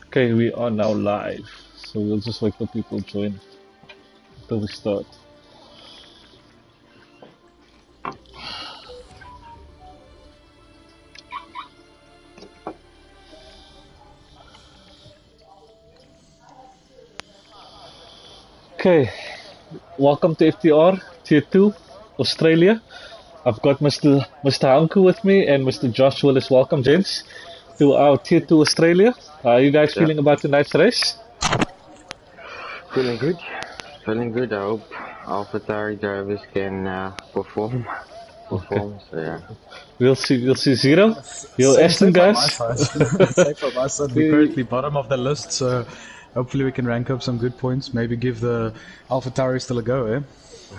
Okay, we are now live, so we'll just wait for people to join till we start. Okay, welcome to FTR Tier 2, Australia. I've got Mr. Hanku with me and Mr. Josh Willis. Welcome, gents, to our Tier 2 Australia. How are you guys feeling about tonight's race? Feeling good. Feeling good. I hope AlphaTauri drivers can perform. So yeah. We'll see. Zero? Yo, Same Aston, from my guys. side. Same from my side. We're currently bottom of the list, so hopefully we can rank up some good points. Maybe give the AlphaTauri still a go, eh?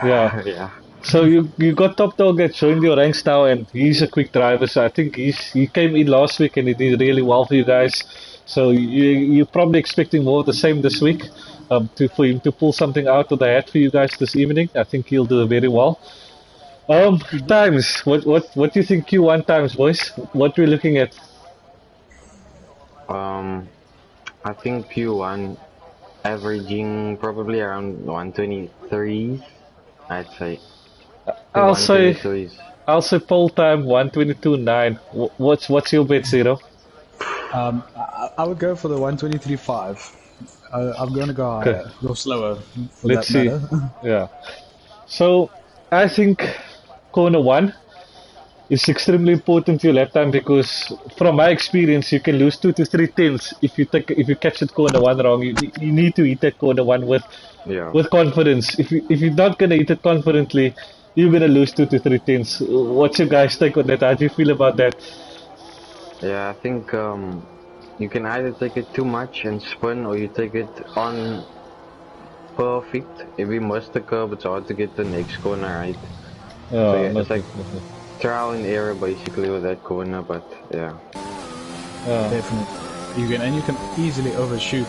Yeah. Yeah. So you got Top Dog that joined your ranks now, and he's a quick driver. So I think he came in last week and he did really well for you guys. So you're probably expecting more of the same this week, for him to pull something out of the hat for you guys this evening. I think he'll do very well. Times. What do you think Q1 times, boys? What we're looking at? I think Q1 averaging probably around 123. I'd say. I'll say 122 poll time 122.9. What's your bet, Zero? I would go for the 123.5. I'm going to go higher, go slower. Let's see. Yeah. So I think corner 1 is extremely important to your lap time because from my experience you can lose 2 to 3 tenths if you catch that corner 1 wrong. You need to hit that corner 1 with confidence. If you're not gonna hit it confidently, you're gonna lose 2 to 3 tenths. What's your guys' take on that? How do you feel about that? Yeah, I think you can either take it too much and spin, or you take it on perfect. If you miss the curb, it's hard to get the next corner right. So yeah, it's like trial and error basically with that corner, but yeah. Definitely. You can easily overshoot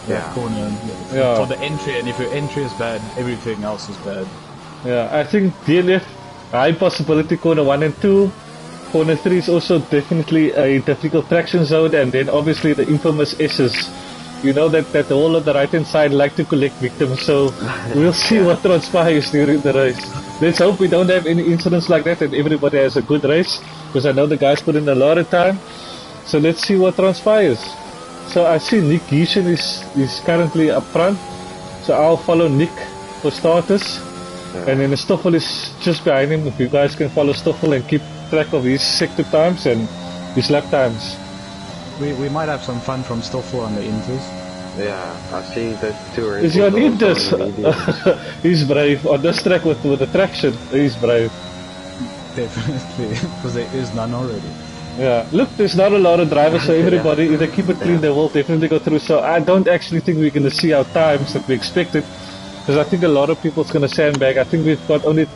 that corner for the entry, and if your entry is bad, everything else is bad. Yeah, I think DNF, high possibility corner 1 and 2. Corner 3 is also definitely a difficult traction zone, and then obviously the infamous S's. You know that the whole of the right hand side like to collect victims, so we'll see what transpires during the race. Let's hope we don't have any incidents like that and everybody has a good race, because I know the guys put in a lot of time. So let's see what transpires. So I see Nick Gieshen is currently up front, so I'll follow Nick for starters. And then Stoffel is just behind him. If you guys can follow Stoffel and keep track of his sector times and his lap times. We might have some fun from Stoffel on the inters. Yeah, I see the two races. Is he on inters? He's brave. On this track with the traction, he's brave. Definitely, because there is none already. Yeah, look, there's not a lot of drivers, so everybody, if they keep it clean, they will definitely go through. So I don't actually think we're going to see our times that we expected. Because I think a lot of people's going to sandbag. I think we've got only...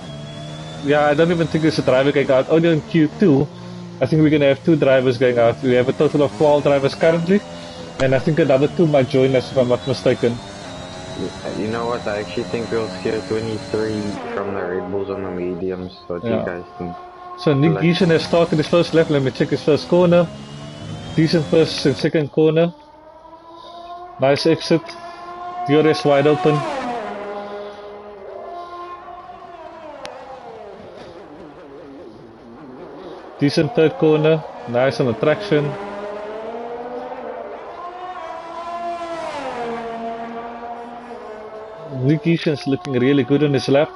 Yeah, I don't even think there's a driver going out. Only on Q2, I think we're going to have 2 drivers going out. We have a total of 12 drivers currently. And I think another 2 might join us if I'm not mistaken. You know what, I actually think we'll scare 23 from the Red Bulls on the mediums. What do you guys think? So Nick Gieshen has started his first lap. Let me check his first corner. Decent first and second corner. Nice exit. DRS wide open. Decent third corner, nice on the traction. Nick Gieshen's looking really good on his lap.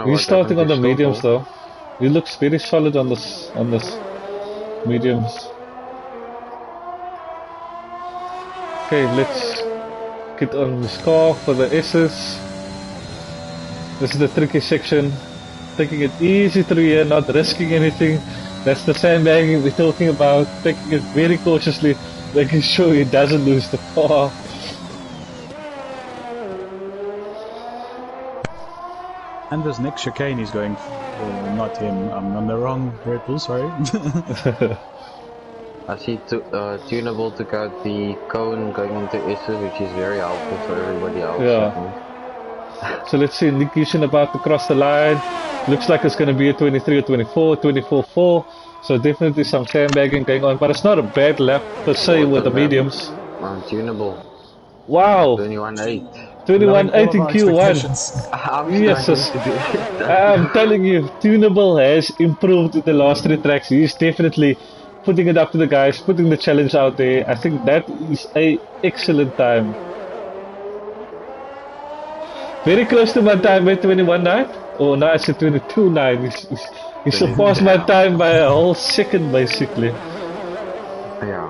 He's starting on the mediums though. He looks very solid on this mediums. Okay, let's get on this car for the S's. This is the tricky section. Taking it easy through here, not risking anything. That's the sandbagging we're talking about. Taking it very cautiously, making sure he doesn't lose the car. And there's Nick chicane he's going for, not him. I'm on the wrong Red Bull, sorry. I see Tunable took out the cone going into S's, which is very helpful for everybody else. Yeah. So let's see, Nick Yushin about to cross the line. Looks like it's going to be a 23 or 24, 24-4. So definitely some sandbagging going on, but it's not a bad lap per se with the mediums. Tunable. Wow. 21.8. 21.8 in Q1. Yes, I'm telling you, Tunable has improved in the last 3 tracks. He's definitely putting it up to the guys, putting the challenge out there. I think that is a excellent time. Very close to my time at 21.9. Oh, now it's at 22.9. He surpassed my time by a whole second, basically. Yeah.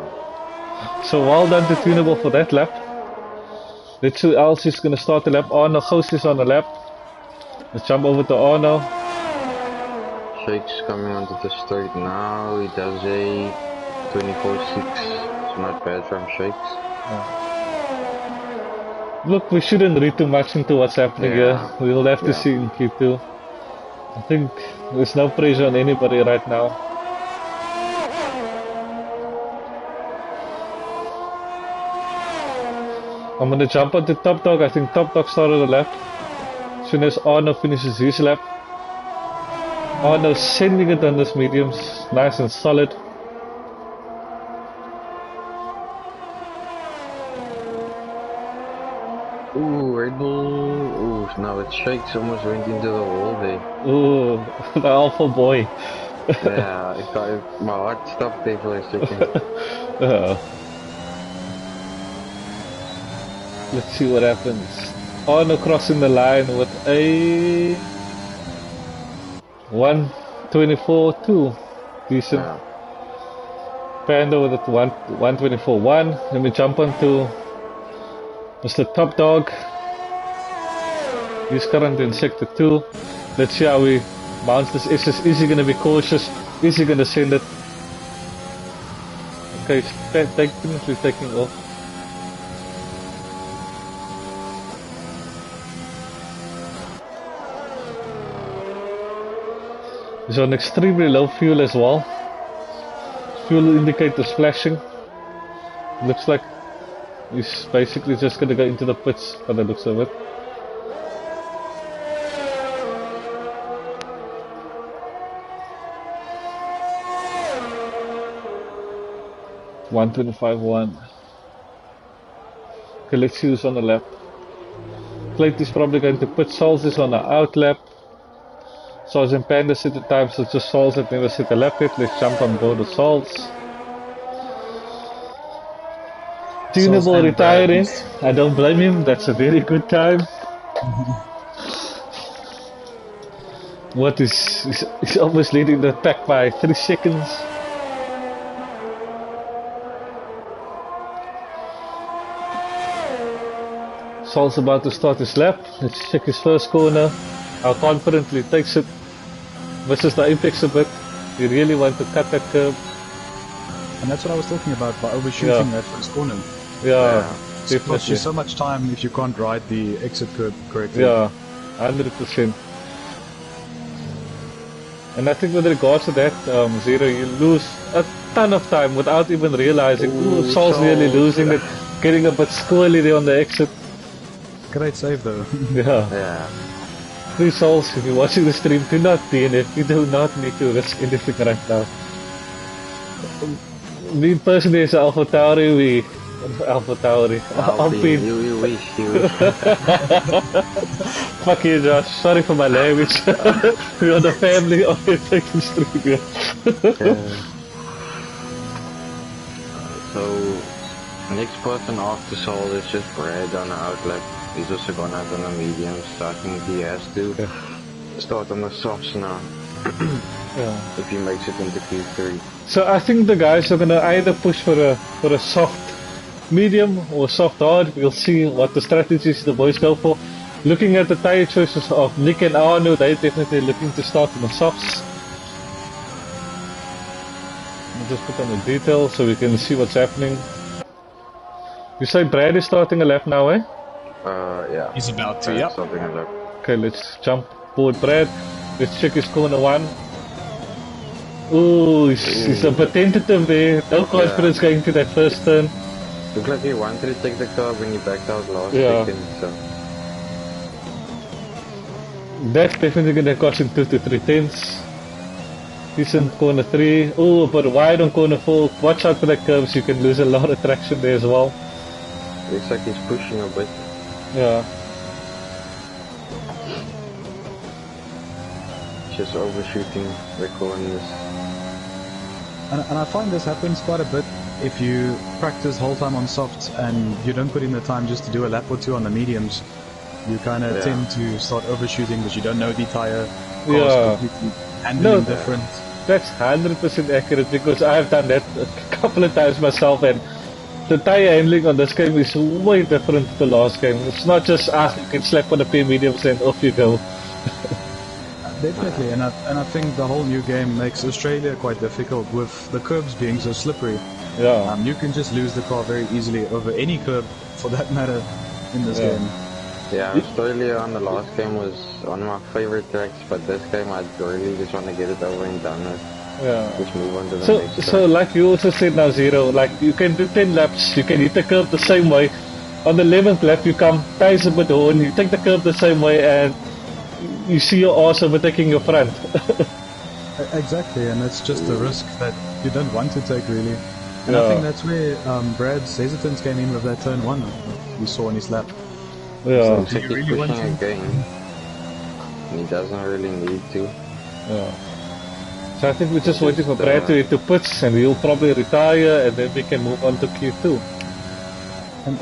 So well done to Tunable for that lap. Let's see who else is going to start the lap. Arno Ghost is on the lap. Let's jump over to Arno. Shake's coming onto the straight now. He does a 24.6. It's not bad from Shakes. Look, we shouldn't read too much into what's happening here. We'll have to see in Q2. I think there's no pressure on anybody right now. I'm gonna jump onto Top Dog. I think Top Dog started the lap. As soon as Arno finishes his lap. Arno sending it on this mediums. Nice and solid. Ooh, Red Bull. Ooh, now it Shakes almost went into the wall there. Ooh, the alpha boy. Yeah, my heart stopped there for a second. Let's see what happens. Arno crossing the line with a 1:24.2. Decent. Yeah. Panda with a 1:24.1. Let me jump onto Mr. Top Dog. He's currently in sector 2. Let's see how he mounts this SS. Is he going to be cautious? Is he going to send it? Okay, he's technically taking off. He's on extremely low fuel as well. Fuel indicators flashing. Looks like he's basically just going to go into the pits by the looks of it. $125.1. Okay, let's see who's on the lap. Plate is probably going to put Souls is on the out lap. Sergeant Panda set the time, so just Souls that never set the lap yet. Let's jump on board the Souls. Tunable retiring. I don't blame him, that's a very good time. What is he's almost leading the pack by 3 seconds. Saul's about to start his lap. Let's check his first corner. How confidently he takes it. Misses the apex a bit. You really want to cut that curve. And that's what I was talking about by overshooting that first corner. Yeah, it costs you so much time if you can't ride the exit curve correctly. Yeah, 100%. And I think with regards to that, Zero, you lose a ton of time without even realizing. Ooh, Saul's really losing it. Getting a bit squirrely there on the exit. Great save though. Yeah. Please, Souls, if you're watching the stream, do not DNF. You do not need to risk anything right now. Me personally, as Alpha Tauri, Alpine. You wish. Fuck you, Josh. Sorry for my language. We are the family of the taking stream here. So, next person after Saul is just Brad on the outlet. He's also gone out on the mediums, so I think he has to start on the softs now. If he makes it into Q3. So I think the guys are gonna either push for a soft medium or soft hard. We'll see what the strategies the boys go for. Looking at the tire choices of Nick and Arno, they're definitely looking to start on the softs. I'll just put on the details so we can see what's happening. You say Brad is starting a lap now, eh? Yeah. He's about to, yep. Starting a lap. Okay, let's jump forward Brad. Let's check his corner 1. Ooh, he's a bit tentative there. No confidence going to that first turn. Looked like he wanted to take the car when he backed out last second, so. That's definitely gonna cost him 2 to 3 tenths. Decent corner 3. Oh, but wide on corner 4. Watch out for the curves, you can lose a lot of traction there as well. Looks like he's pushing a bit. Yeah. Just overshooting the corners. And I find this happens quite a bit if you practice whole time on softs and you don't put in the time just to do a lap or two on the mediums. You kind of tend to start overshooting because you don't know the tire. Yeah. Completely handling different. That's 100% accurate because I have done that a couple of times myself, and the tire handling on this game is way different to the last game. It's not just you can slap on a pair mediums and off you go. Definitely, and I think the whole new game makes Australia quite difficult with the curbs being so slippery. Yeah. You can just lose the car very easily over any curb, for that matter, in this game. Yeah, Australia on the last game was one of my favorite tracks, but this game I really just want to get it over and done with. Yeah. Just move on to the next track. So like you also said now, Zero, like you can do 10 laps, you can hit the curb the same way. On the 11th lap you come, tires a bit horn, you take the curb the same way, and you see your arse overtaking your front. Exactly, and it's just a risk that you don't want to take, really. And I think that's where Brad's hesitance came in with that turn 1 we saw on his lap. Yeah. So he's really pushing again. He doesn't really need to. Yeah. So I think we're just waiting for Brad to hit the pits, and he'll probably retire, and then we can move on to Q2. And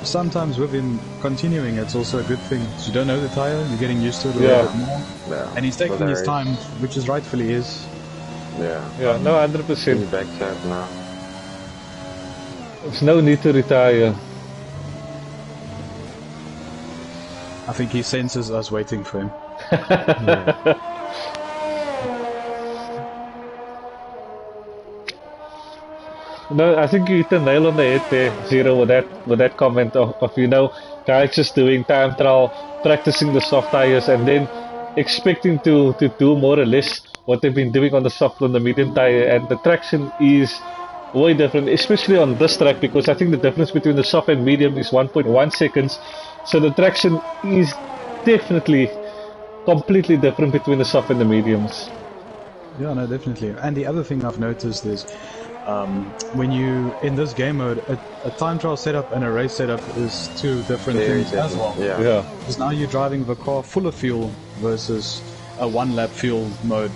sometimes with him continuing, it's also a good thing. You don't know the tire, you're getting used to it a little bit more. Yeah. And he's taking his time, which is rightfully his. Yeah. Yeah, no, 100%. He's backside now. There's no need to retire. I think he senses us waiting for him. No, I think you hit the nail on the head there, Zero, with that comment of guys just doing time trial, practicing the soft tires, and then expecting to do more or less what they've been doing on the soft and the medium tire, and the traction is way different, especially on this track, because I think the difference between the soft and medium is 1.1 seconds, so the traction is definitely completely different between the soft and the mediums. Yeah, no, definitely. And the other thing I've noticed is when you, in this game mode, a time trial setup and a race setup is two different things as well. Yeah. Because now you're driving the car full of fuel versus a one-lap fuel mode.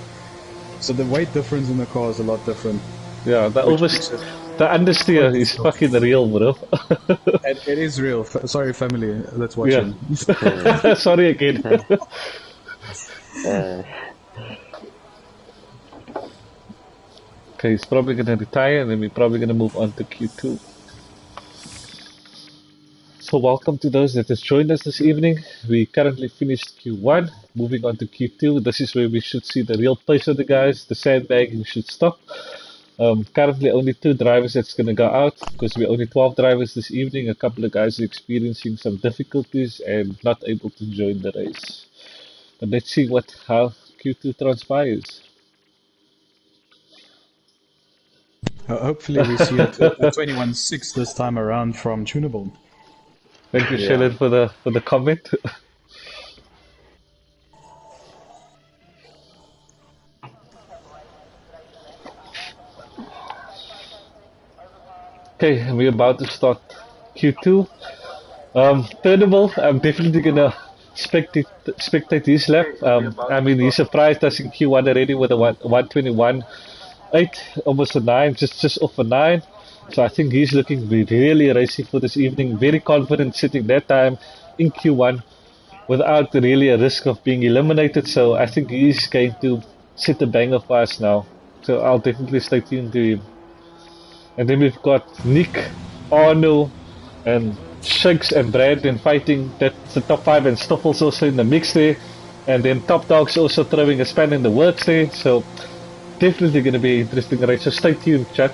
So the weight difference in the car is a lot different. Yeah, the understeer is fucking real, bro. It is real. Sorry, family that's watching. Yeah. Sorry again. Okay, he's probably gonna retire, and then we're probably gonna move on to Q2. So welcome to those that has joined us this evening. We currently finished Q1, moving on to Q2. This is where we should see the real pace of the guys. The sandbagging should stop. Currently only 2 drivers that's going to go out because we're only 12 drivers this evening. A couple of guys are experiencing some difficulties and not able to join the race. But let's see how Q2 transpires. Hopefully we see a 21.6 this time around from Tunable. Thank you, Shailen, for the comment. Okay, we're about to start Q2. Turnable, I'm definitely gonna spectate his lap. I mean, he surprised us in Q1 already with a 121.8, almost a 9, just off a 9. So I think he's looking really racy for this evening. Very confident sitting that time in Q1 without really a risk of being eliminated. So I think he's going to set a banger for us now. So I'll definitely stay tuned to him. And then we've got Nick, Arno, and Shakes and Brad then fighting. That's the top 5, and Stoffels also in the mix there. And then Top Dog's also throwing a span in the works there. So definitely going to be an interesting race. So stay tuned, chat.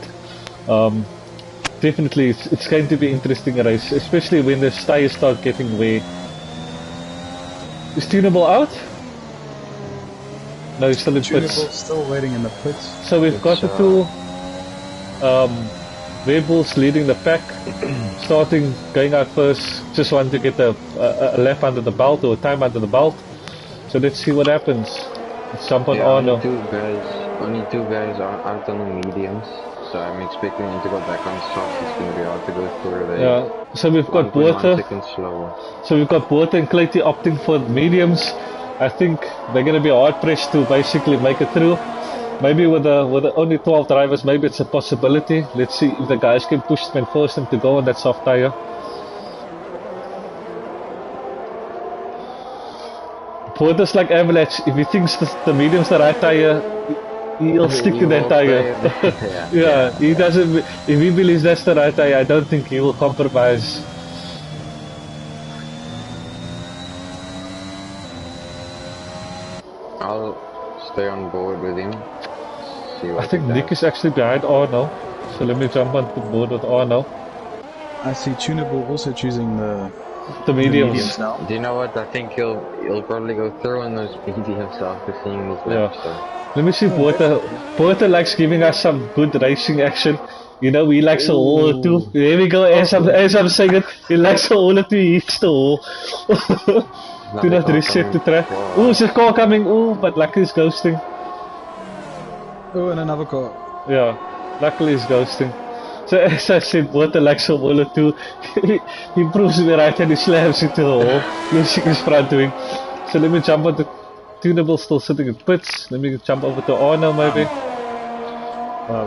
Definitely it's going to be an interesting race, especially when the tires start getting wear. Is Tunable out? No, he's still in pits. Still waiting in the pits. So we've got the 2 Red Bulls leading the pack, going out first, just want to get a lap under the belt or a time under the belt. So So let's see what happens. Let's jump on Arno. Only two guys are out on the mediums. So I'm expecting him to go back on soft. It's going to be hard to go through there. Yeah. So we've got Water. So we've got Water and Clayty opting for mediums. I think they're going to be hard pressed to basically make it through. Maybe with the only 12 drivers, maybe it's a possibility. Let's see if the guys can push them and force them to go on that soft tire. Water's like Avalanche. If he thinks the medium's the right tire, he'll stick to that tire. Yeah, he doesn't. If he believes that's the right tire, I don't think he will compromise. I'll stay on board with him. I think Nick is actually behind Arno, so let me jump on board with Arno. I see Tunable also choosing the mediums now. Do you know what? I think he'll probably go through on those mediums after seeing this laps. So. Let me see if Porter likes giving us some good racing action. You know, he likes a hole or two. There we go, as I'm saying it, he likes a hole or two, he hits the hole. Do not reset the track. Ooh, there's a car coming, ooh, but luckily it's ghosting. Oh, and another car. Yeah, luckily it's ghosting. So as I said, Porter likes a hole or two. He proves me right and he slams into the hole, losing his front wing. So let me jump on the Tunable, still sitting in pits. Let me jump over to Arno maybe.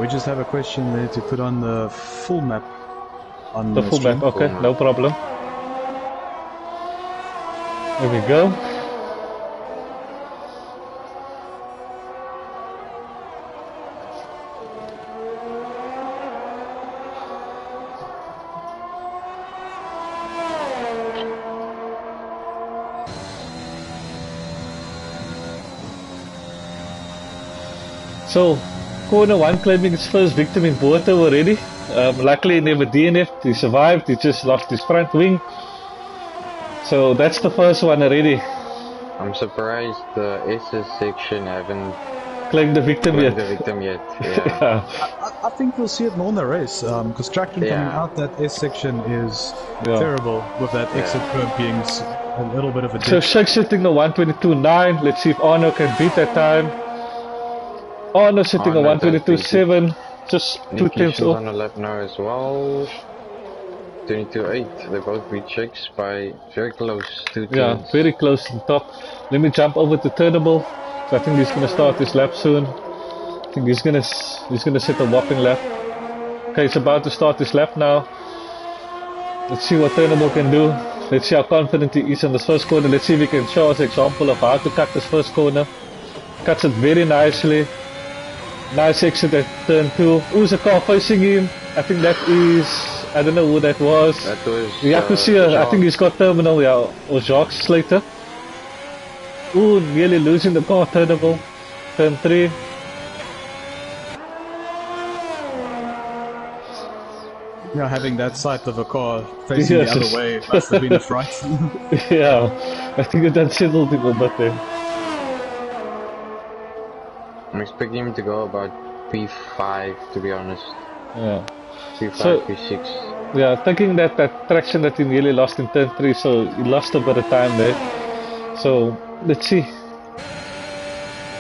We just have a question there to put on the full map. On the full map, okay, no problem. There we go. So, corner 1 claiming his first victim in Porto already. Luckily he never DNF'd, he survived, he just lost his front wing. So that's the first one already. I'm surprised the SS section haven't claimed the victim yet. Yeah. I think we'll see it more in the race, because tracking coming out that S section is terrible, with that exit curve being a little bit of a ditch. So Shake sitting the 122.9, let's see if Arno can beat that time. Arno sitting a 122.7, just 2 tenths off. On the lap now as well. 22.8, they both beat Shakes by very close, 2 tenths. Yeah, very close to the top. Let me jump over to Turnable. So I think he's gonna start his lap soon. I think he's gonna set a whopping lap. Okay, he's about to start his lap now. Let's see what Turnable can do. Let's see how confident he is in this first corner. Let's see if he can show us an example of how to cut this first corner. Cuts it very nicely. Nice exit at turn 2. Who's a car facing him? I think that is, I don't know who that was. That was Yakusia, I think he's got terminal, or Jacques Slater. Ooh, nearly losing the car, Turnable. Turn 3. Yeah, having that side of a car facing the other way must have been a fright. Yeah, I think it unsettled him a bit there. I'm expecting him to go about P5, to be honest. Yeah. P5, P6. Yeah, thinking that traction that he nearly lost in turn 3, so he lost a bit of time there. So, let's see.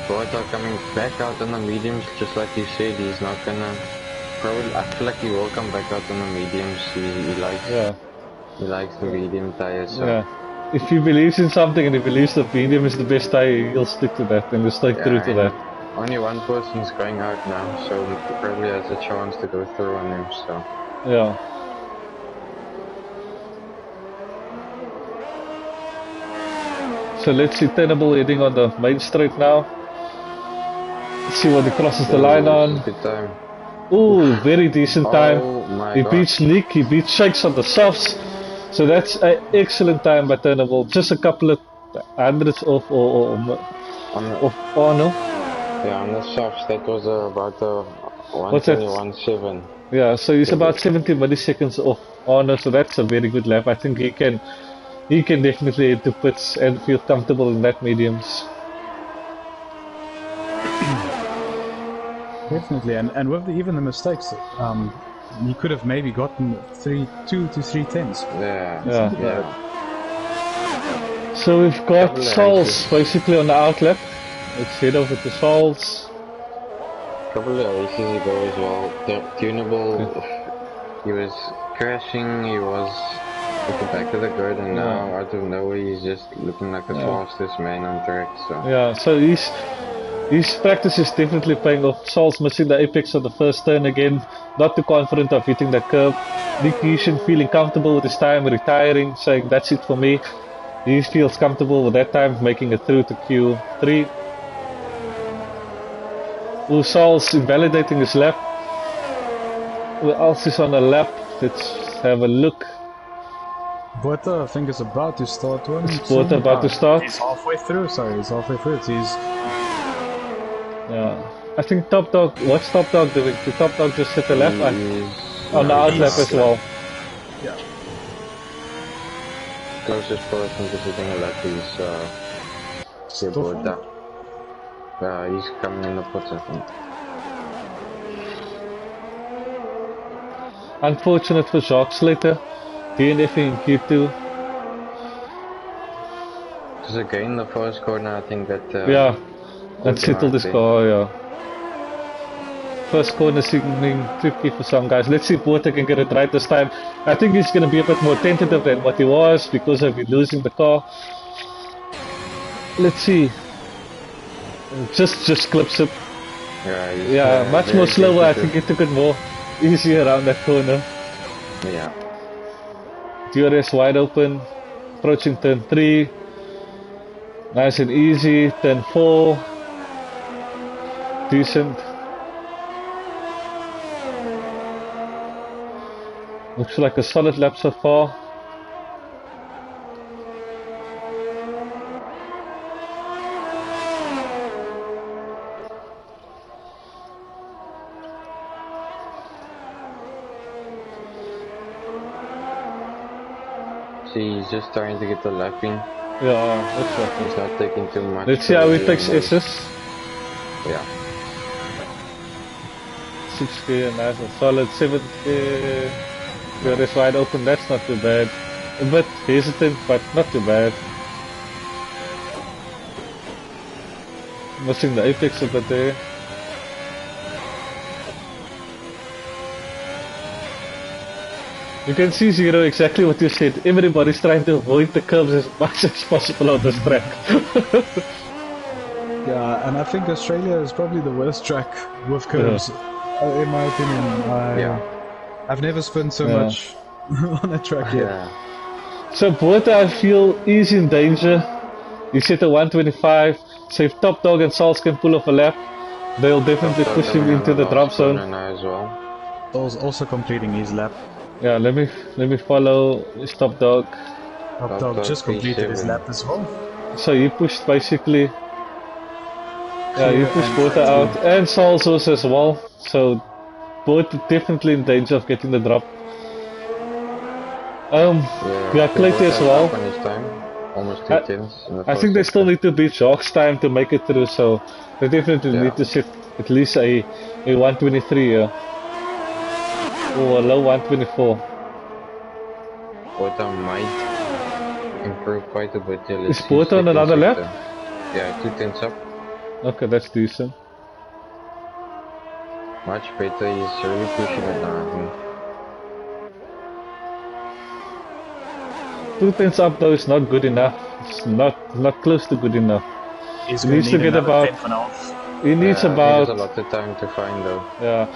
Boyta coming back out on the mediums, just like you said, he's not gonna... Probably, I feel like he will come back out on the mediums. He likes the medium tires. So. Yeah. If he believes in something and he believes the medium is the best tire, he'll stick to that and he'll stay true to that. Only one person's going out now, so he probably has a chance to go through on him, so... Yeah. So let's see Tenable heading on the main straight now. Let's see what he crosses the line on. Good time. Ooh, very decent time. He beats Nick, he beats Shakes on the softs. So that's an excellent time by Turnable. Just a couple of hundreds of Arno. Yeah, on the softs that was about 121.7. Yeah, so he's about 70 milliseconds off Arno, so that's a very good lap. I think he can definitely head to pits and feel comfortable in that mediums. Definitely, and with even the mistakes, he could have maybe gotten 2 to 3 tenths. Yeah. So we've got Couple of Souls races. basically on the outlap. Let's head over to Souls. Couple of races ago as well, Tunable, he was crashing, he was at the back of the grid, and now out of nowhere he's just looking like the fastest man on track. So Yeah, so his practice is definitely paying off. Saul's missing the apex of the first turn again, not too confident of hitting the curb. Nick Easton feeling comfortable with his time, retiring, saying that's it for me. He feels comfortable with that time, making it through to Q3. Saul's invalidating his lap. Who else is on the lap? Let's have a look. Bota, I think, is about to start one. Is Bota about to start? He's halfway through, sorry, he's halfway through. Yeah. I think Top Dog, what's Top Dog doing? Did Top Dog just hit the lap? On the outlap as well. Yeah. closest person to sitting a lap is Bota. He's coming in the pits, I think. Unfortunate for Jacques Slater. DNF in Q2. Just again the first corner, I think that Yeah, that settled this car, yeah. First corner seeming tricky for some guys. Let's see if Bota can get it right this time. I think he's going to be a bit more tentative than what he was because of losing the car. Let's see. Just clips it. Yeah, much more slower. I think he took it more easy around that corner. Yeah. DRS wide open, approaching turn 3. Nice and easy. Turn 4. Decent. Looks like a solid lap so far. See, he's just trying to get the lapping. Yeah, that's right. He's not taking too much. Let's see how he takes S's. Yeah. 6K and nice and solid. 7K. DRS wide open, that's not too bad. A bit hesitant, but not too bad. Missing the apex a bit there. You can see, Zero, exactly what you said. Everybody's trying to avoid the curves as much as possible on this track. Yeah, and I think Australia is probably the worst track with curves, in my opinion. I've never spent so much on a track yet. So Bota, I feel, is in danger. He's set at 125. So if Top Dog and Sals can pull off a lap, they'll definitely push him into the drop zone. As well. Also completing his lap. Yeah, let me follow his Top Dog. Top Dog just completed his lap as well. So he pushed basically. Yeah, he pushed Bota out and Sals also as well. So both definitely in danger of getting the drop. Clayton as well. Almost 2 tenths. I think they still need to beat Jacques' time to make it through, so they definitely need to set at least a 123 or a low 124. Bota might improve quite a bit. Is Bota on another lap? Yeah, 2 tenths up. Okay, that's decent. Much better, he's really pushing it now, I think. 2 tenths up though is not good enough. It's not close to good enough. He needs to get about. He needs There's about. a lot of time to find though. Yeah.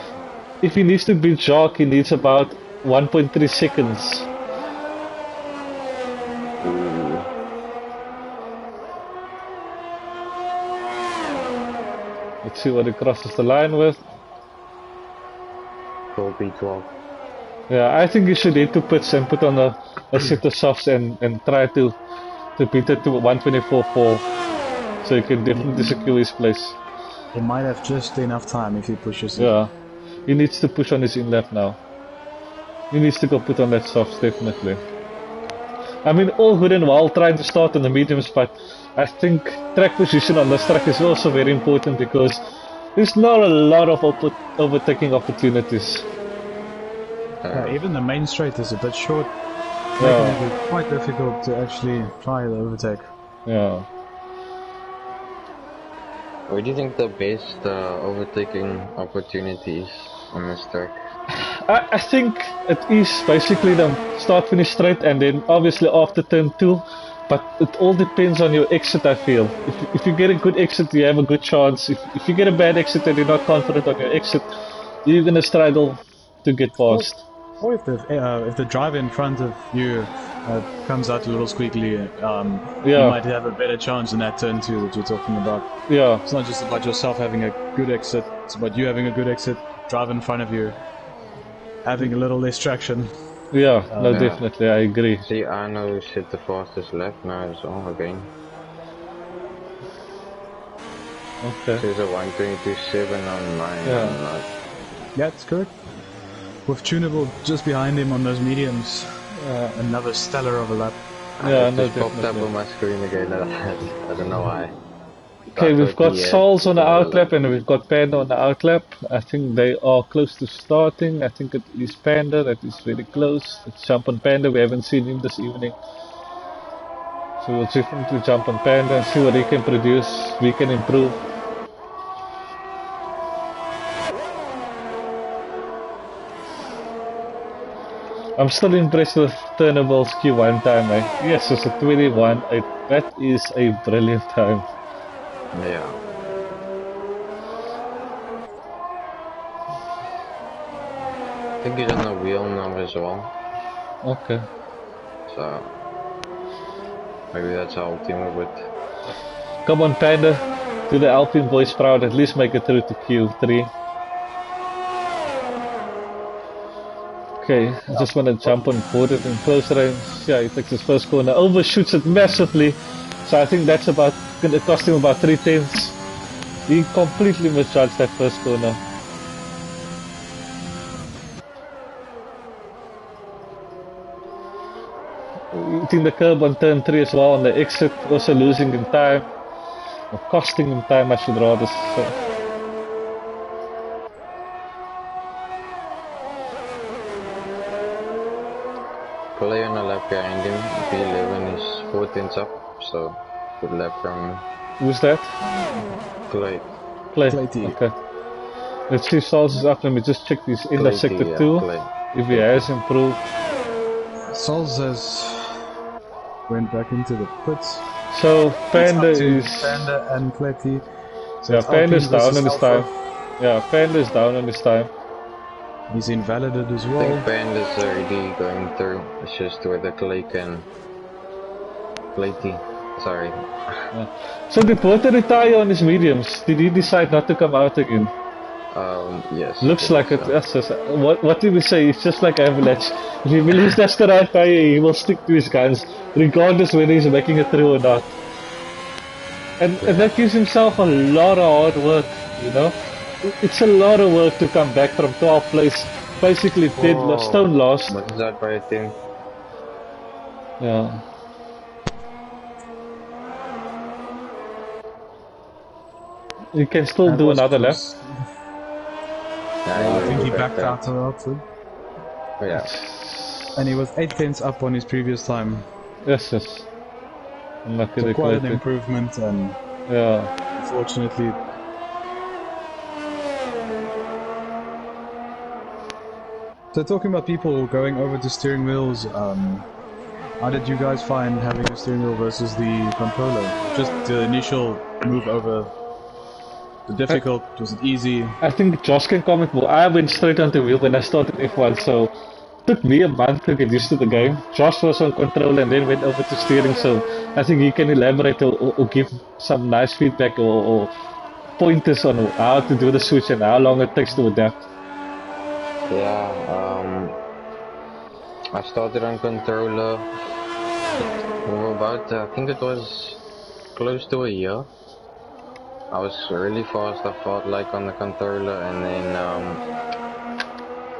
If he needs to beat Jacques, he needs about 1.3 seconds. Let's see what he crosses the line with. 12B12. Yeah, I think he should head to pits and put on a set of softs and try to beat it to 124.4, so he can definitely secure his place. He might have just enough time if he pushes it. Yeah, he needs to push on his in lap now. He needs to go put on that softs, definitely. I mean, all good and well trying to start on the mediums, but I think track position on this track is also very important because there's not a lot of overtaking opportunities. Even the main straight is a bit short, making it quite difficult to actually try the overtake. Yeah. Where do you think the best overtaking opportunities on this track? I think it is basically the start finish straight and then obviously after turn 2, but it all depends on your exit. I feel if you get a good exit, you have a good chance. If you get a bad exit and you're not confident on your exit, you're gonna struggle to get past. Or if the driver in front of you comes out a little squeakly, you Yeah, might have a better chance in that turn too that you're talking about. yeah, It's not just about yourself having a good exit; it's about you having a good exit, driver in front of you having a little less traction. yeah. No, Yeah. definitely, I agree. See, I know who's hit the fastest lap now as well again. Okay. There's a 122.7 on mine. Yeah. Yeah, it's correct. With Tunable just behind him on those mediums, another stellar of a lap. Yeah, It no, just popped up definitely. on my screen again. I don't know why. Okay, I we've thought got he had Souls on the another lap. outlap and we've got Panda on the outlap. I think they are close to starting. I think it is Panda that is very close. Let's jump on Panda. We haven't seen him this evening. So we'll definitely jump on Panda and see what he can produce. We can improve. I'm still impressed with Turnable's Q1 time. Yes, it's a 21. That is a brilliant time. Yeah. I think he's on the wheel now as well. Okay. So maybe that's helped him a bit. Come on, Panda. Do the Alpine boys proud. At least make it through to Q3. Okay, I just want to jump on board it in close range. Yeah, he takes his first corner, overshoots it massively. So I think that's about going to cost him about 3/10. He completely misjudged that first corner. Hitting the curb on turn 3 as well on the exit, also losing him time. Or costing him time, I should rather say. Play on a lap behind him. P11 is 4/10 up, so good lap from him. Who's that? Clay. Clay. Clayty. Okay. Let's see if Sauls is up. Let me just check this in the sector 2. Clay. If he has improved. Souls has went back into the pits. So Panda It's up to is Panda and Clayty. So yeah, it's Panda's Alpine down versus on his Alpha. time. Yeah, Panda's down on his time. He's invalidated as I well. think Panda's already going through. It's just whether Clay can. Clayty. Sorry. So did Porter retire on his mediums? Did he decide not to come out again? Yes. Looks I like think it. so. Yes, yes. What did we say? It's just like Avalanche. If he believes that's the right tire, he will stick to his guns, regardless whether he's making it through or not. And that gives himself a lot of hard work, you know? It's a lot of work to come back from 12th place, basically dead, stone lost. What is that by a team? Yeah. You can still And do was another lap. close. I think he backed out of outfit. Yeah. And he was 8/10 up on his previous time. Yes, yes. Unlucky So they quite an played it. improvement, and Yeah. unfortunately. So talking about people going over to steering wheels, how did you guys find having a steering wheel versus the controller? Just the initial move over. The difficult, was it easy? I think Josh can comment more. I went straight onto wheel when I started F1, so it took me a month to get used to the game. Josh was on control and then went over to steering, so I think he can elaborate or give some nice feedback or pointers on how to do the switch and how long it takes to adapt. Yeah, I started on controller for about, I think it was close to a year. I was really fast, I felt like on the controller, and then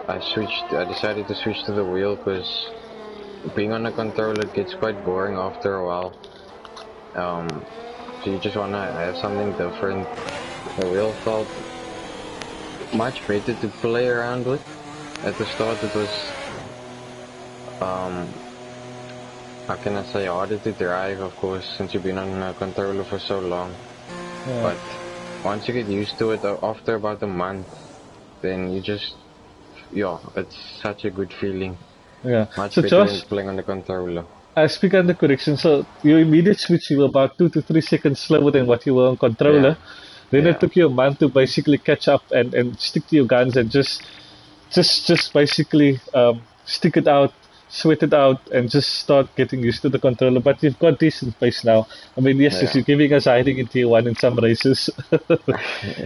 I decided to switch to the wheel because being on the controller gets quite boring after a while. So you just want to have something different. The wheel felt much better to play around with. At the start it was how can I say, harder to drive, of course, since you've been on a controller for so long. Yeah. But once you get used to it, after about a month, then you just, yeah, it's such a good feeling. Yeah. Much So better than Josh, playing on the controller. I speak under correction. So your immediate switch, you were about 2 to 3 seconds slower than what you were on controller. Yeah. Then it Yeah. took you a month to basically catch up and stick to your guns and just basically stick it out, sweat it out, and just start getting used to the controller. But you've got decent pace now. I mean, yes, Yeah. you're giving us hiding in tier one in some races.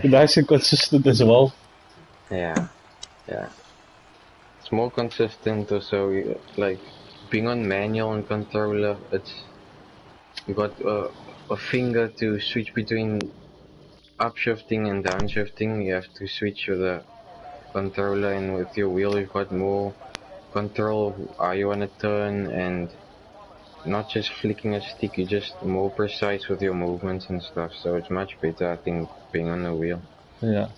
Nice and consistent as well. Yeah. Yeah. It's more consistent also, like being on manual and controller, you got a finger to switch between upshifting and downshifting. You have to switch with the controller, and with your wheel you've got more control how you want to turn, and not just flicking a stick, you're just more precise with your movements and stuff, so it's much better, I think, being on the wheel. Yeah.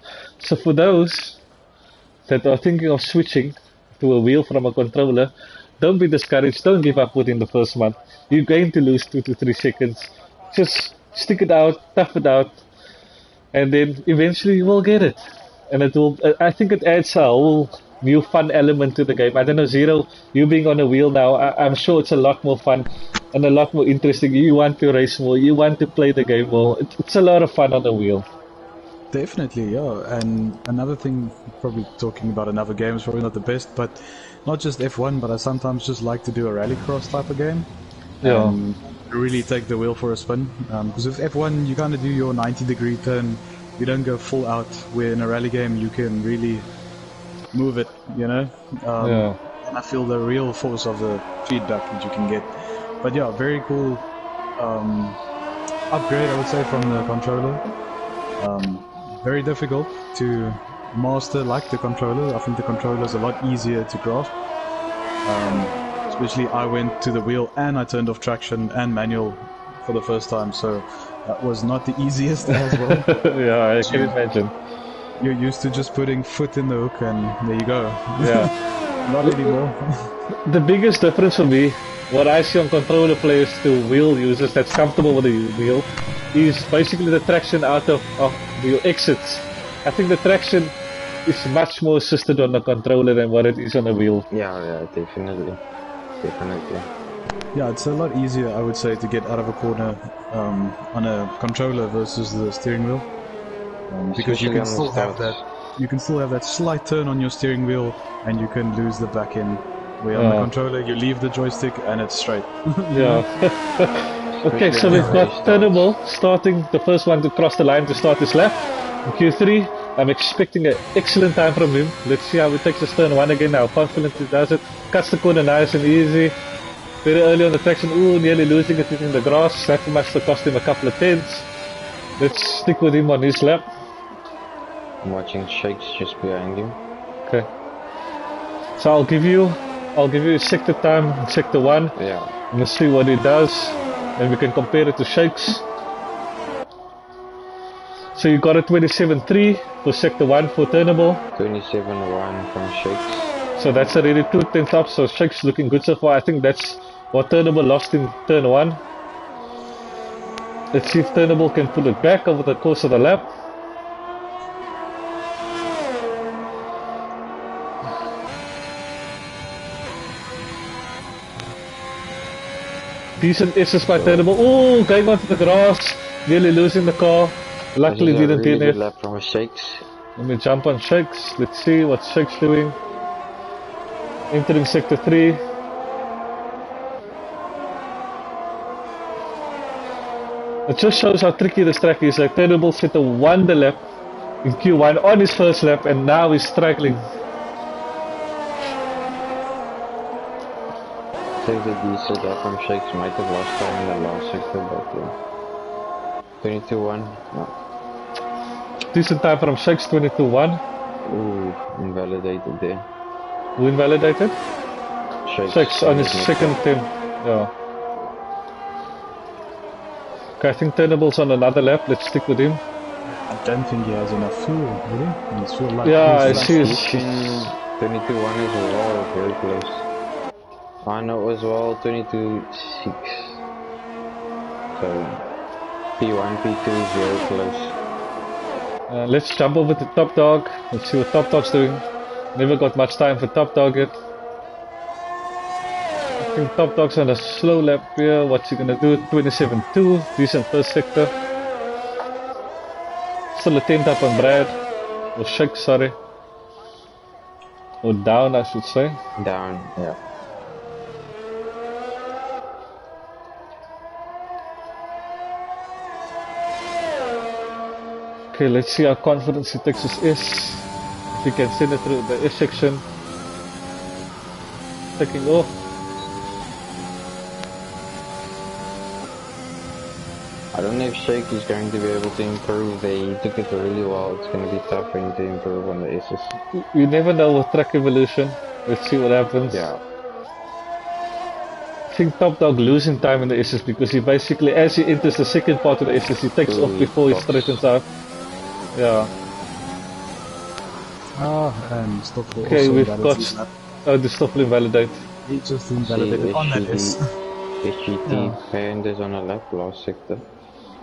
So for those that are thinking of switching to a wheel from a controller, don't be discouraged. Don't give up within the first month. You're going to lose 2 to 3 seconds. Just stick it out, tough it out, and then eventually you will get it. And it will. I think it adds a whole new fun element to the game. I don't know, Zero. You being on a wheel now, I'm sure it's a lot more fun and a lot more interesting. You want to race more. You want to play the game more. It's a lot of fun on the wheel. Definitely, yeah. And another thing, probably talking about another game is probably not the best, but not just F1, but I sometimes just like to do a rallycross type of game. Yeah. Really take the wheel for a spin. Because with F1, you kind of do your 90-degree turn. You don't go full out. Where in a rally game, you can really move it, you know? Yeah. And I feel the real force of the feedback that you can get. But yeah, very cool upgrade, I would say, from the controller. Very difficult to master like the controller. I think the controller is a lot easier to grasp. Especially I went to the wheel and I turned off traction and manual for the first time, so that was not the easiest as well. Yeah, I can imagine. You're used to just putting foot in the hook and there you go. Yeah. Not anymore. The biggest difference for me, what I see on controller players to wheel users that's comfortable with the wheel, is basically the traction out of your exits. I think the traction is much more assisted on the controller than what it is on the wheel. Yeah, definitely. Yeah, it's a lot easier, I would say, to get out of a corner on a controller versus the steering wheel, because you can still have that slight turn on your steering wheel, and you can lose the back end. Where on the controller, you leave the joystick and it's straight. Yeah. Okay, so we've got Turnable starting the first one to cross the line to start his lap. In Q3, I'm expecting an excellent time from him. Let's see how he takes his turn one again, how confident he does it. Cuts the corner nice and easy. Very early on the traction, nearly losing it in the grass. That must have cost him a couple of tenths. Let's stick with him on his lap. I'm watching Shakes just behind him. Okay. So I'll give you sector time in sector 1. Yeah. Let's see what he does. And we can compare it to Shakes. So you got a 27.3 for sector 1 for Turnable. 27.1 from Shakes. So that's already 2 tenths up, so Shakes looking good so far. I think that's what Turnable lost in turn 1. Let's see if Turnable can pull it back over the course of the lap. Decent SS by Turnable. Oh, going onto the grass, nearly losing the car. Luckily didn't really good DNF. lap from Shakes. Let me jump on Shakes. Let's see what Shakes doing. Entering sector 3. It just shows how tricky this track is. Like Turnable set a wonder lap in Q1 on his first lap, and now he's struggling. Take the decent lap from Shakes. Might have lost time in the last sector, but 22.1. No. Decent time from Shakes, 22.1. Ooh, invalidated there. Who invalidated? Shakes on his second attempt. Yeah. Okay, I think Turnable's on another lap. Let's stick with him. I don't think he has enough fuel, really. He's fuel like yeah, I see. 22.1 is a lot, very close. I know as well, 22.6. So, P1, P2 is very close. Let's jump over to Top Dog. Let's see what Top Dog's doing. Never got much time for Top Dog yet. I think Top Dog's on a slow lap here. What's he gonna do? 27.2. Decent first sector. Still a 10th up on Brad. Or Shake, sorry. Or down, I should say. Down, yeah. Okay, let's see how confident he takes his S. If he can send it through the S section. Taking off. I don't know if Shake is going to be able to improve. They took it really well. It's going to be tough for him to improve on the S's. You never know with track evolution. Let's see what happens. Yeah. I think Top Dog losing time in the S's because he basically, as he enters the second part of the S's, he takes off before he straightens out. Yeah. And Stoffel Okay, also we've got. invalidates that. Oh, the Stoffel invalidate. He just invalidated on that S. SGT Yeah. Pandas on a lap last sector.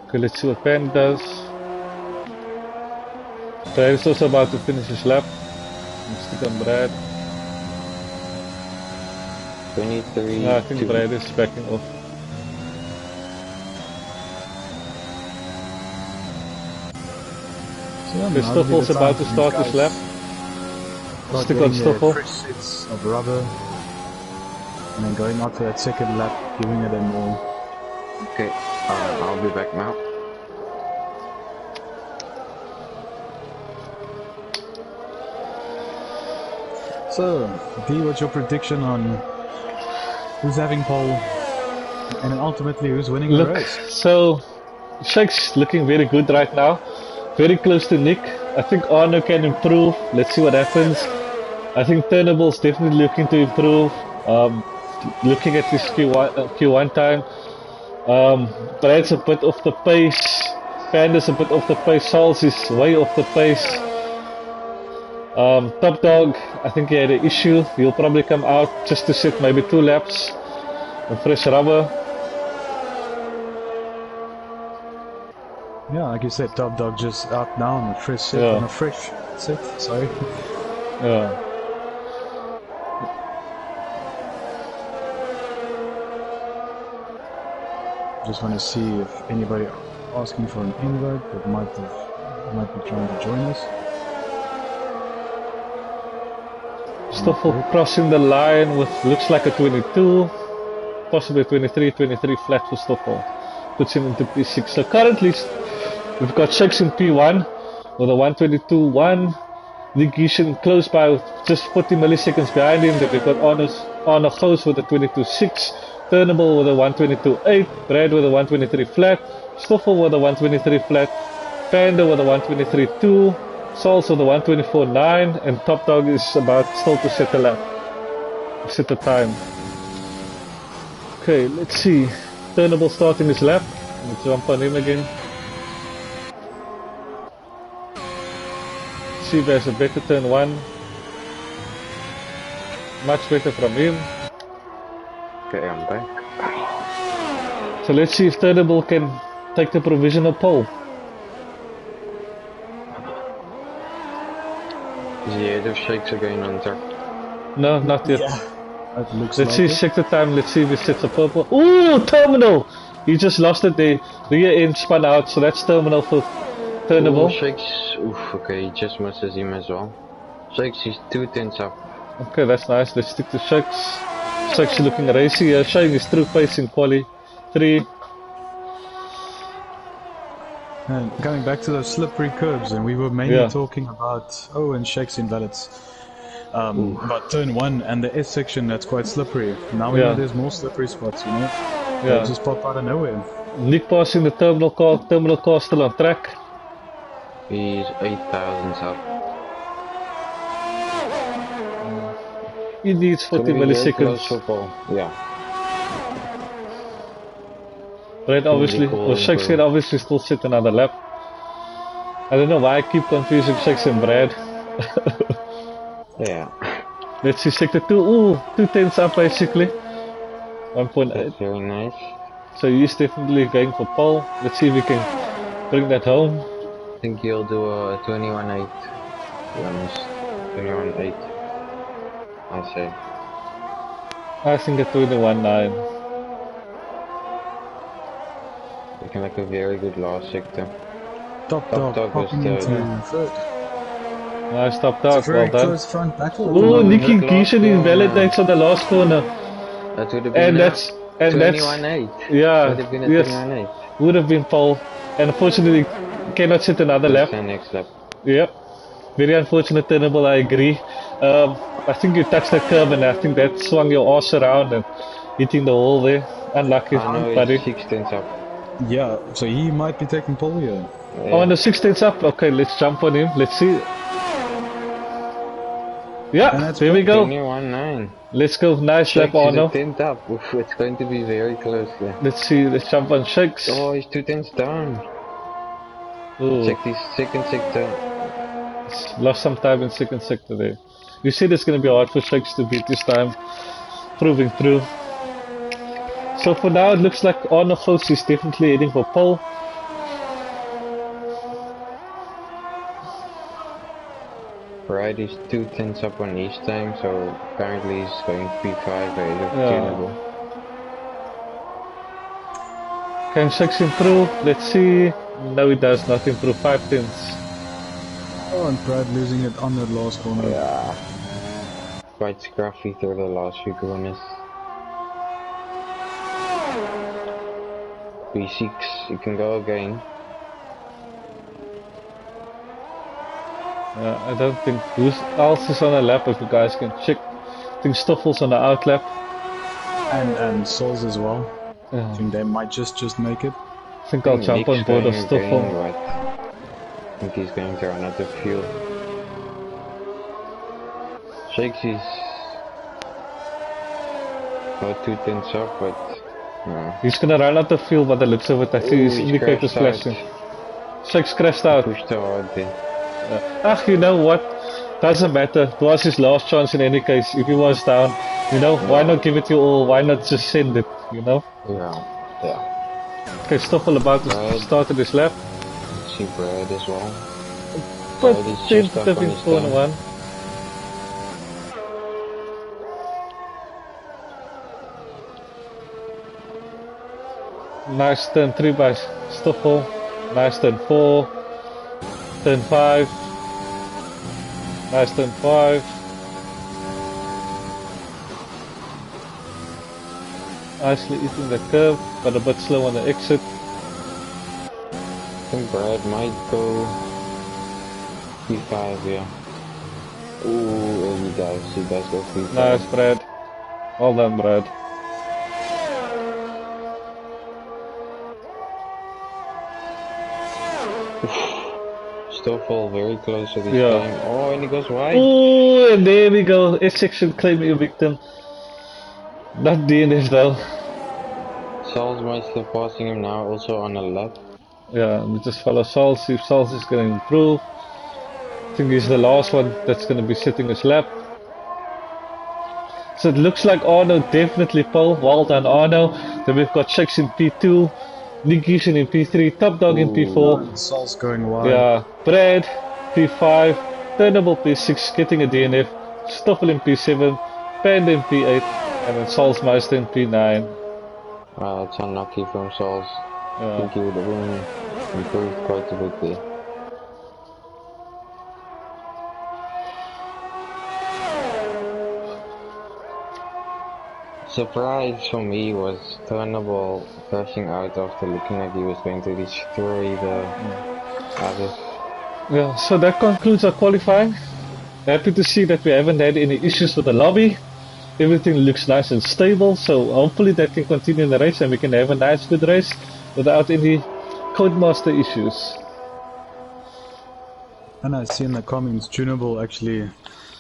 Okay, let's see what Pan does. Brad is also about to finish his lap. Let's stick on Brad. 23. No, I think Brad is backing off. Okay, Stoffel's about to start his lap. Stick on Stoffel. Fresh sets of rubber. And then going out to that second lap, giving it a more. Okay, I'll be back now. So, D, what's your prediction on who's having pole and then ultimately who's winning the race? So Shake's looking very good right now. Very close to Nick. I think Arno can improve. Let's see what happens. I think Turnable's definitely looking to improve. Looking at his Q1 time. Brad's a bit off the pace. Panda's a bit off the pace. Sauls is way off the pace. Top Dog, I think he had an issue. He'll probably come out just to set maybe 2 laps of fresh rubber. Yeah, like you said, Top Dog just out now on a fresh set. Yeah. On a fresh set, sorry. Yeah. Just want to see if anybody asking for an invite that might be trying to join us. Stoffel crossing the line with looks like a 22, possibly 23 flat for Stoffel. Puts him into P6. So currently we've got Shakes in P1 with a 122.1. Nick Gishin close by just 40 milliseconds behind him. Then we've got Arno Goos with a 22.6. Turnable with a 122.8. Brad with a 123 flat. Stoffel with a 123 flat. Panda with a 123.2. Sauls with a 124.9. And Top Dog is about still to set the lap. Set the time. Okay, let's see. Turnable starting his lap. Let's jump on him again. See if there's a better turn 1. Much better from him. Okay, I'm back. So let's see if Turnable can take the provisional pole. Is he ahead of Shakes again on track? No, not yet. Yeah. That looks Let's like see, check the time. Let's see if he sets a purple. Ooh, Terminal! He just lost it there. Rear end spun out, so that's Terminal for Turnable. Shakes, oof, okay, he just misses him as well. Shakes is 2 tenths up. Okay, that's nice. Let's stick to Shakes. Shakes is looking racy here, showing his true pace in quali 3. And going back to those slippery curves, and we were mainly talking about and Shakes invalids. About turn 1 and the S section that's quite slippery. Now we know there's more slippery spots, you know. They just pop out of nowhere. Nick passing the terminal car still on track. He's 8,000 up. He needs 40 milliseconds. Yeah. Right, obviously, or Shakes can obviously still sit another lap. I don't know why I keep confusing Shakes and Brad. Yeah. Let's see, sector 2. Ooh, 2 tenths up basically. 1.8. That's very nice. So he's definitely going for pole. Let's see if we can bring that home. I think he'll do a 21.8. To be honest, 21.8. I say. I think a 21.9. Looking like a very good last sector. Top Top dog dog was popping third. into third. Nice top It's a dog, very well done. close front battle. Oh, Nicky that last Gishan invalidates on the last corner. That would have And been that's, and that's, 21.8. yeah, Would have been a yes, 21.8. would have been pole. And unfortunately, cannot sit another lap. Next lap. Yep. Very unfortunate turnable, I agree. I think you touched the curb and I think that swung your ass around and hitting the wall there. Unlucky, I know buddy. he's 6 tenths up. Yeah, so he might be taking pole here. Yeah. Oh, and the 16's up. Okay, let's jump on him. Let's see. Yeah, there we go. 21.9. Let's go. Nice lap, Shakes is Arno. a 10th up. Oof, it's going to be very close there. Let's see. Let's jump on Shakes. Oh, he's 2 tenths down. Ooh, Check this second sector. lost some time in second sector there. You said it's going to be hard for Shakes to beat this time. Proving through. So for now, it looks like Arno Vos is definitely heading for pole. Brad is 2 tenths up on each time, so apparently he's going P5 ahead of Tunable. Can Shakes improve? Let's see. No, he does not improve. 5 tenths. Oh, and Brad losing it on that last corner. Yeah. Quite scruffy through the last few corners. P6, you can go again. I don't think who else is on a lap if you guys can check. I think Stoffel's on the out lap. And Souls as well. Yeah. I think they might just make it. I think I'll jump on board of Stoffel. Right. I think he's going to run out of fuel. Shakes is about 2 tenths up, but no. He's gonna run out of fuel by the looks of it. I see his he's indicators crashed flashing. Shakes crashed out. Pushed too hard there. You know what? Doesn't matter. It was his last chance in any case. If he was down, you know, why not give it your all? Why not just send it, you know? Yeah. Okay, Stoffel about to start this lap. See Brad as well. But Brad is just up on in his corner time. 1. Nice turn 3 by Stoffel. Nice turn 4. Turn 5. Nice turn 5. Nicely eating the curve, but a bit slow on the exit. I think Brad might go P5, yeah. Ooh, he does go P5. Nice, Brad. Well done, Brad. Stoffel very close to this Yeah. time. Oh, and he goes wide. Oh, and there we go. S-section claiming a victim. Not DNF though. Sal's might still passing him now, also on a lap. Yeah, we just follow Sol, see if Sol is going to improve. I think he's the last one that's going to be sitting his lap. So it looks like Arno definitely pole. Well done, Arno. Then we've got Shakes in P2, Nick Gishan in P3, Top Dog in P4. Sol's going wide. Yeah, Brad P5, Turnable P6 getting a DNF, Stoffel in P7, Panda in P8, and then Salzmeister in P9. Wow, that's unlucky from Sal's. I Yeah. think he would have been improved quite a bit there. Surprise for me was Turnable crashing out after looking like he was going to destroy the others. Yeah, so that concludes our qualifying. Happy to see that we haven't had any issues with the lobby. Everything looks nice and stable, so hopefully that can continue in the race and we can have a nice good race without any Codemaster issues. And I see in the comments, Tunable actually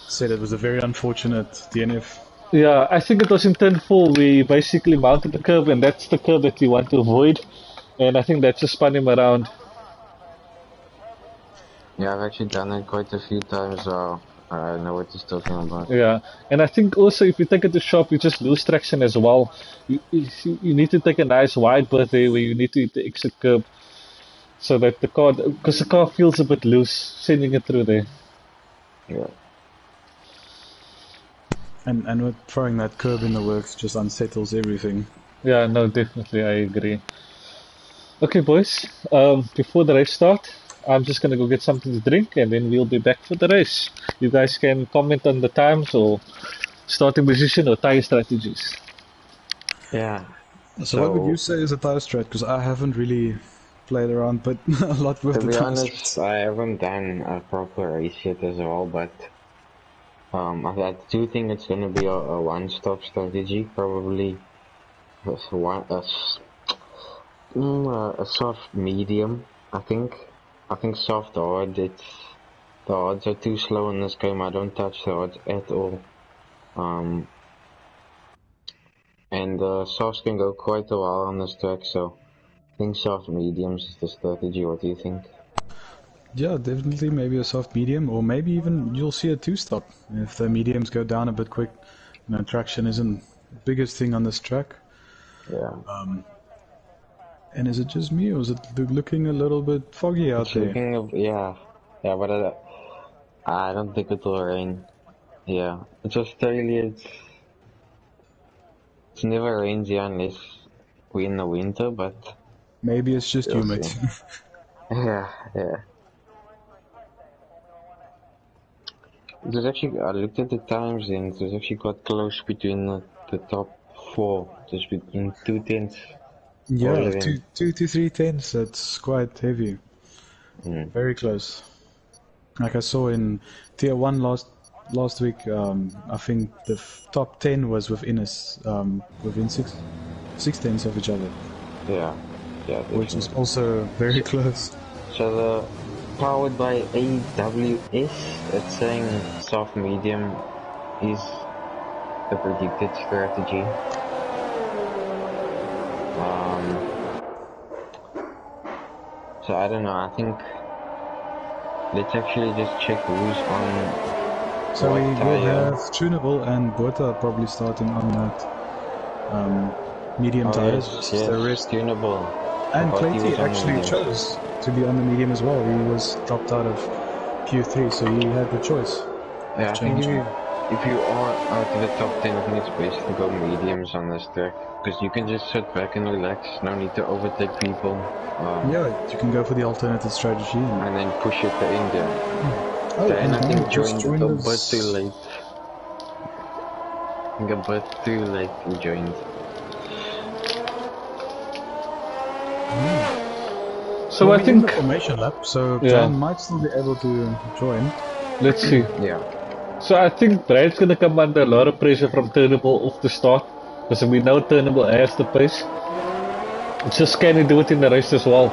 said it was a very unfortunate DNF. Yeah, I think it was in turn 4 we basically mounted the curve and that's the curve that we want to avoid. And I think that just spun him around. Yeah, I've actually done it quite a few times. I know what he's talking about. Yeah, and I think also if you take it to shop, you just lose traction as well. You need to take a nice wide berth there where you need to hit the exit curb so that the car, because the car feels a bit loose sending it through there. Yeah. And with throwing that curb in the works just unsettles everything. Yeah, no, definitely, I agree. Okay, boys, before the race start, I'm just gonna go get something to drink and then we'll be back for the race. You guys can comment on the times or starting position or tire strategies. Yeah. So what would you So, say is a tire strat? Because I haven't really played around, but a lot with to the be tire honest, strats. I haven't done a proper race yet as well, but I do think it's gonna be a one-stop strategy, probably a soft medium. I think soft hard. The odds are too slow in this game. I don't touch the odds at all. Um, and softs can go quite a while on this track, so I think soft mediums is the strategy. What do you think? Yeah, definitely maybe a soft medium, or maybe even you'll see a two-stop if the mediums go down a bit quick. You know, traction isn't the biggest thing on this track. Yeah, And is it just me, or is it looking a little bit foggy out it's there? looking yeah, but I don't think it will rain. Yeah, it's Australia. It's never rains here unless we're in the winter, but Maybe it's just we'll humid. see. Yeah, yeah. It was actually, I looked at the times and it was actually quite close between the top four, just between 2 tenths, all Yeah, of them. 2 to 3 tenths. That's quite heavy. Mm. Very close. Like I saw in Tier 1 last week, I think the top 10 was within us, within six tenths of each other, Yeah, yeah, which is definitely. also very close. So the powered by AWS, it's saying soft medium is the predicted strategy. So I don't know, I think let's actually just check who's on So what we will tire. have Tunable and Bota probably starting on that medium Oh tires yes, versus the yes, rest. tunable. And Forgot he was Clayty on the actually mediums. chose to be on the medium as well. He was dropped out of Q3, so he had the choice Yeah, of I think changing. if you are out of the top 10, I think it's best to go mediums on this track. Because you can just sit back and relax, no need to overtake people. Yeah, you can go for the alternative strategy. And then push it to India. Oh, Dan, and I Dan think just joined joined a bit too us. late. I think a bit too late he joined. So Well, I we're in the think, formation lap, so yeah, Dan might still be able to join. let's see. Yeah. So I think Brad's gonna come under a lot of pressure from Turnable off the start because we know Turnable has the pace. It's just can he do it in the race as well?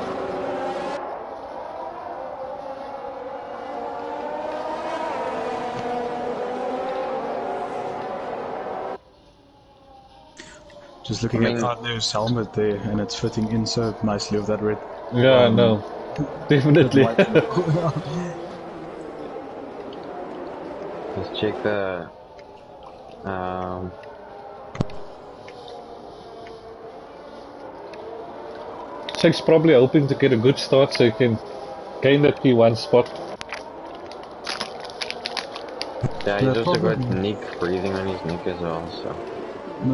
Just I looking at mean, Adler's helmet there, and it's fitting in so nicely with that red, Yeah, no, that definitely. white logo. let's check the um, Jake's probably hoping to get a good start so he can gain that P1 spot. yeah, he's The also got problem, Nick breathing on his neck as well, so.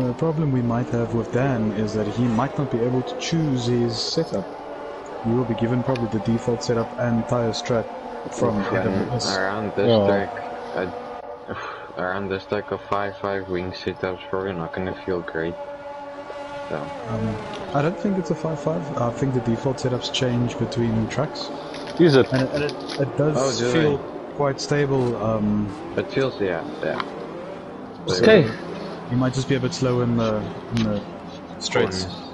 the problem we might have with Dan is that he might not be able to choose his setup. He will be given probably the default setup and tire strat from Oof, and AWS. around this Oh, track, around this track of 5-5 wing setup's probably not gonna feel great. So, I don't think it's a 5-5. I think the default setups change between tracks, is it? and it oh, does do feel they? quite stable. It feels, yeah. Okay, So you might just be a bit slow in the straights. Corners.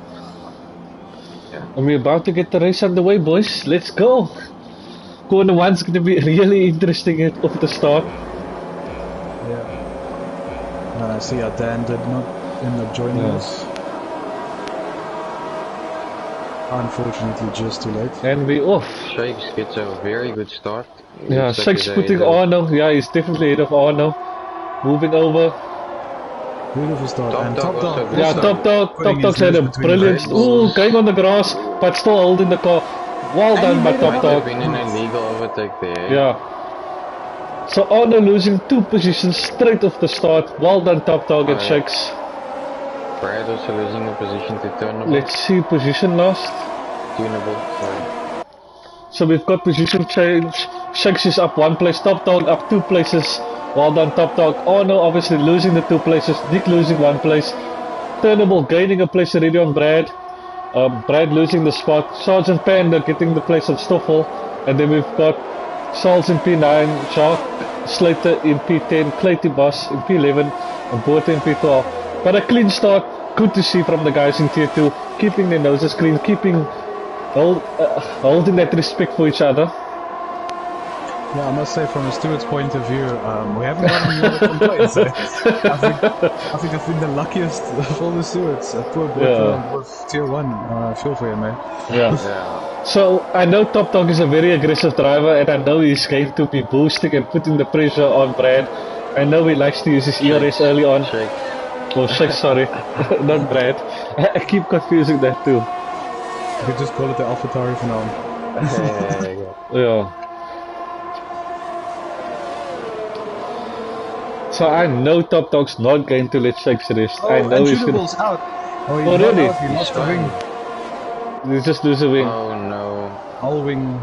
Yeah. and we're about to get the race underway, boys. Let's go. Corner one's gonna be really interesting off the start. Yeah. And I see Dan did not end up joining Yeah. us. Unfortunately, just too late. And we off. Shakes gets a very good start. Yeah, Looks like Shakes he's putting ahead of Arno. Yeah, he's definitely ahead of Arno. Moving over. Beautiful start. Top And Dog Top Dog. also Yeah, good Top Dog. putting Top his Dog's had a nose between brilliant. Red Bulls. Ooh, going on the grass, but still holding the car. Well done by made it Top Might Dog. have been an illegal overtake there. Yeah. So Arno losing 2 positions straight off the start. Well done, Top Dog and Oh, yeah. Shakes. Brad also losing a position to Turnable. Let's see, position lost. Tunable, sorry. So we've got position change. Shakes is up 1 place, Top Dog up 2 places. Well done, Top Dog. Arno obviously losing the 2 places. Nick losing 1 place. Turnable gaining a place already on Brad. Brad losing the spot. Sergeant Panda getting the place of Stoffel. And then we've got Charles in P9, Jacques Slater in P10, Clayty Boss in P11, and Boerta in P12. But a clean start. Good to see from the guys in Tier 2. Keeping their noses clean, holding that respect for each other. Yeah, I must say, from a steward's point of view, we haven't gotten any other complaints. I think I've been the luckiest of all the stewards. Poor boy with Tier 1. I feel for you, man. Yeah. So I know Top Dog is a very aggressive driver, and I know he's going to be boosting and putting the pressure on Brad. I know he likes to use his ERS early on. Shake. Oh, Shake, sorry. Not Brad. I keep confusing that too. You could just call it the AlphaTauri for now. Yeah. So I know Top Dog's not going to let Shakes rest. I know and he's going Tunables out. Oh, he's really? out. He lost the wing. He just lose a wing. Oh no. Whole wing.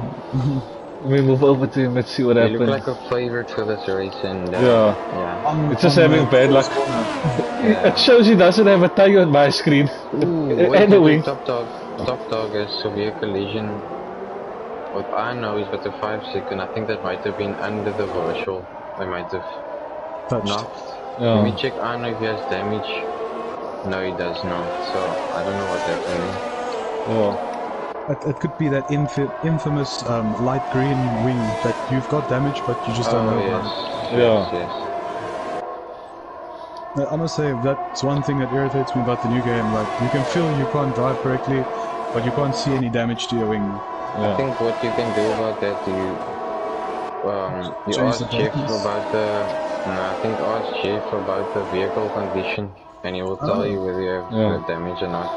Let me move over to him. Let's see what He happens. looked like a favorite for this race and Yeah. It's just having bad luck. It shows he doesn't have a tire on my screen. And a wing. Top Dog has severe collision. What I know is with the 5 second, I think that might have been under the virtual. They might have Touched. knocked. Yeah. Let me check. I don't know if he has damage. No, he does not. So I don't know what happened. Yeah. It could be that infamous light green wing that you've got damage, but you just don't know about it. Yes. I must say, that's one thing that irritates me about the new game. Like, you can feel you can't drive correctly, but you can't see any damage to your wing. I think what you can do about that, you ask Jeff about the vehicle condition, and he will tell you whether you have damage or not.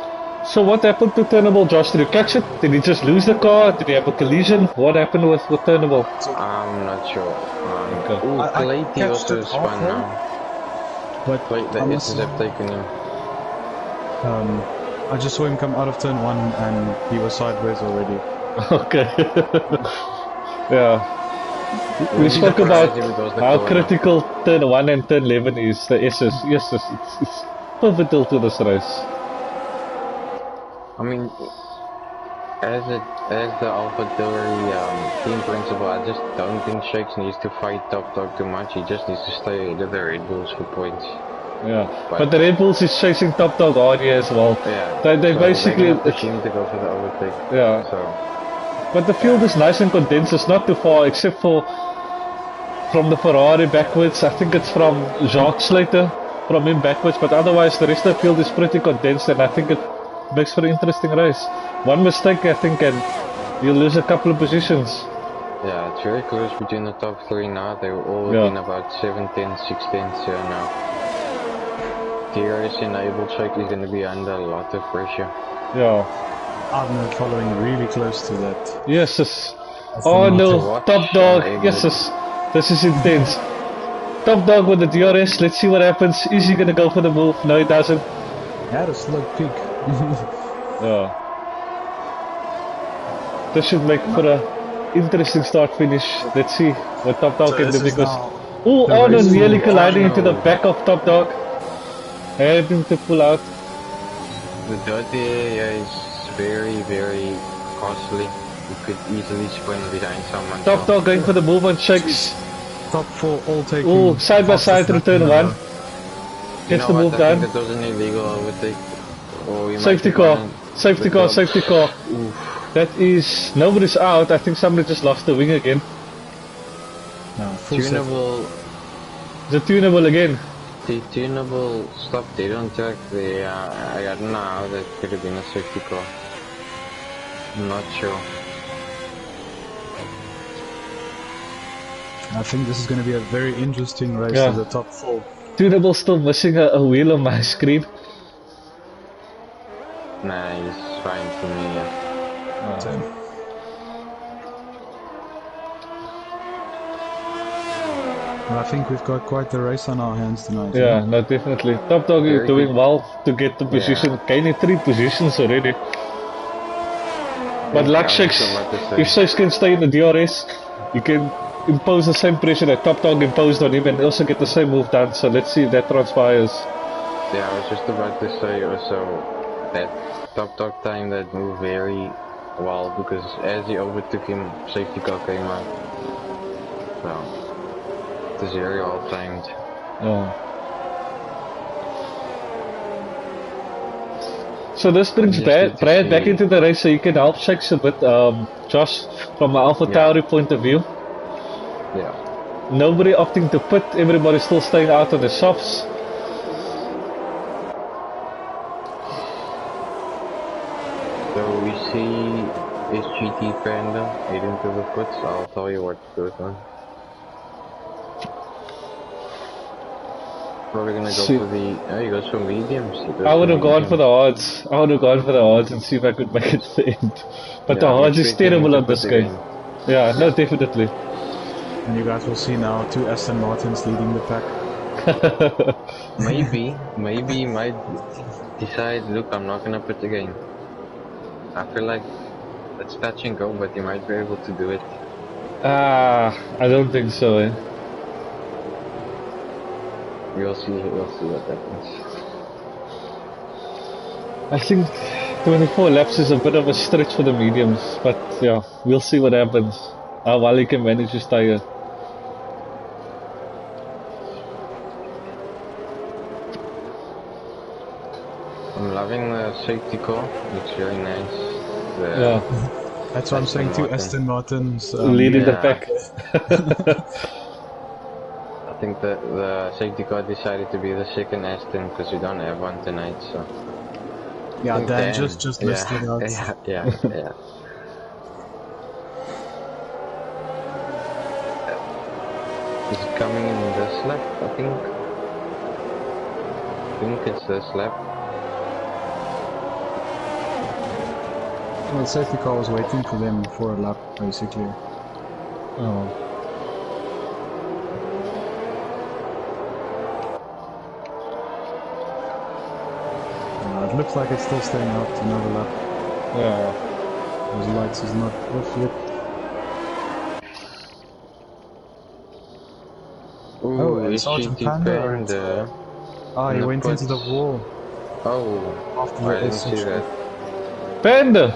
So what happened to Turnable, Josh? Did you catch it? Did he just lose the car? Did he have a collision? What happened with Turnable? I'm not sure. Okay. Clayty also is fun now. But The S's have taken him. I just saw him come out of turn 1 and he was sideways already. Okay. Yeah. We spoke about how critical turn 1 and turn 11 is. The S's. Yes, it's pivotal to this race. I mean, as the AlphaTauri team principal, I just don't think Shakes needs to fight Top Dog too much. He just needs to stay ahead of the Red Bulls for points. Yeah, but the Red Bulls is chasing Top Dog hard here as well. Yeah, They so basically they're gonna to go for the overtake. Yeah. So, but the field is nice and condensed. It's not too far, except for from the Ferrari backwards. I think it's from Jacques Slater, from him backwards. But otherwise, the rest of the field is pretty condensed, and I think it makes for an interesting race. One mistake, I think, and you'll lose a couple of positions. Yeah, it's very close between the top 3 now. They're all within about 7 tenths, 6 tenths here now. DRS enabled Shake is going to be under a lot of pressure. Yeah. I'm following really close to that. Yes. Oh no, Top Dog. Yes. This is intense. Top Dog with the DRS. Let's see what happens. Is he going to go for the move? No, he doesn't. He had a slow peak. Yeah. This should make for a interesting start finish. Let's see what Top Dog can do, because no, nearly colliding into the back of Top Dog. Having to pull out. The dirty area is very, very costly. You could easily spin behind someone. Top Dog going for the move on Shakes. Top 4 all taking. Oh, side by side through turn 1. Gets the move done. That was an illegal overtake. Safety car. Safety car. Oof. That is, nobody's out. I think somebody just lost the wing again. No, full tunable. The tunable again. The tunable stopped dead on track there. I don't know how that could have been a safety car. I'm not sure. I think this is going to be a very interesting race Yeah. to the top 4. Tunable's still missing a wheel on my screen. Nah, he's fine for me, yeah. Same. Well, I think we've got quite the race on our hands tonight. Yeah, no, definitely. Top Dog is Very doing good. well to get the position. Yeah. Gaining 3 positions already. But Yeah, like I was Shakes, just about to say. if Shakes can stay in the DRS, he can impose the same pressure that Top Dog imposed on him and also get the same move done. So let's see if that transpires. Yeah, I was just about to say also that Top Dog timed that move very well because as he overtook him, safety car came out. So it was very well timed. So this brings Just to Brad back see- into the race so you can help Shakes a bit. Josh, from an Alpha Yeah. Tauri point of view, Yeah. nobody opting to pit, everybody still staying out on the softs. So we see SGT Panda heading to the puts. I'll tell you what goes on. Probably gonna go See. for the. Oh, he goes for mediums. He goes I would for have gone for mediums. the odds. I would have gone for the odds and see if I could make it to the end. But the Yeah, I'm odds is expecting him terrible to on put this it game. in. Yeah, no, definitely. And you guys will see now 2 Aston Martins leading the pack. Maybe he might decide, look, I'm not gonna put again. I feel like it's touch and go, but he might be able to do it. I don't think so. Eh? We'll see what happens. I think 24 laps is a bit of a stretch for the mediums, but yeah, we'll see what happens. How well he can manage his tire. I'm loving the safety car. Looks very nice. Yeah, That's what I'm saying, 2 Aston Martins leading the yeah. pack. I think the safety car decided to be the second Aston because we don't have one tonight, so. Yeah, think Dan Dan. just missed it out. Yeah. Is it coming in this lap? I think it's this lap. Well, the safety car was waiting for them for a lap, basically. Oh. It looks like it's still staying out another lap. Yeah. Those lights is not off yet. Ooh, and is Sergeant GT Panda Panda. he the went into the puts. wall Oh, after I the didn't S see section. that. Panda!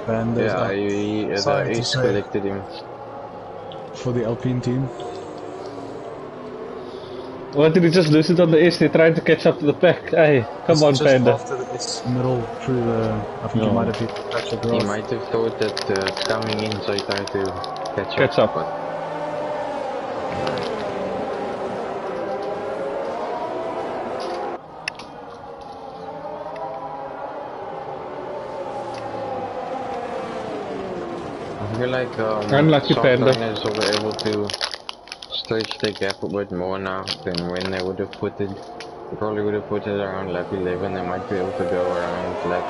Panda's Yeah, up. the Sorry to Ace say. collected him. For the Alpine team. Why did he just lose it on the S? They're trying to catch up to the pack. Hey, come on, Just Panda. after the S middle through the... I think he might have hit the patch of He grass. might have thought that it's coming in, so he tried to catch up. But I feel like Unlucky soft Panda. liners will be able to stretch the gap a bit more now than when they would have put it. They probably would have put it around lap 11. They might be able to go around lap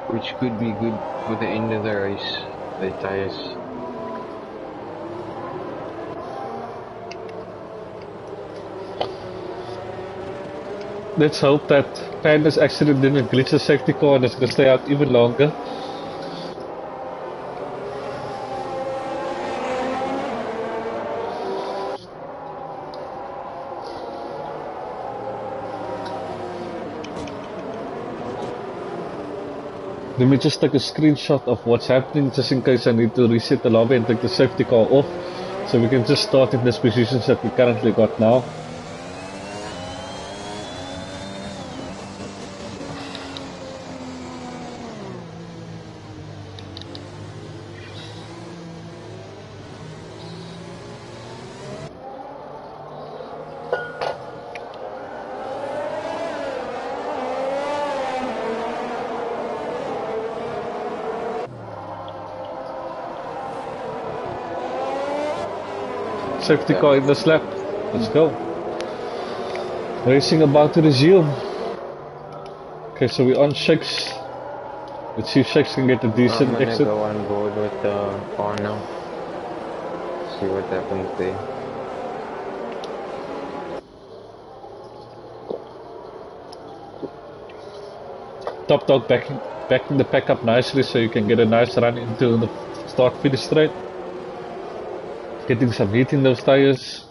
14, which could be good for the end of the race. The tires. Let's hope that Panda's accident didn't glitch the safety car and it's gonna stay out even longer. Let me just take a screenshot of what's happening just in case I need to reset the lobby and take the safety car off so we can just start in these positions that we currently got now. Safety car in this lap. Let's go. Racing about to resume. Okay, so we're on Shakes. Let's see if Shakes can get a decent exit. I'm gonna go on board with Arno. See what happens there. Top Dog backing the pack up nicely so you can get a nice run into the start finish straight. Getting some heat in those tires.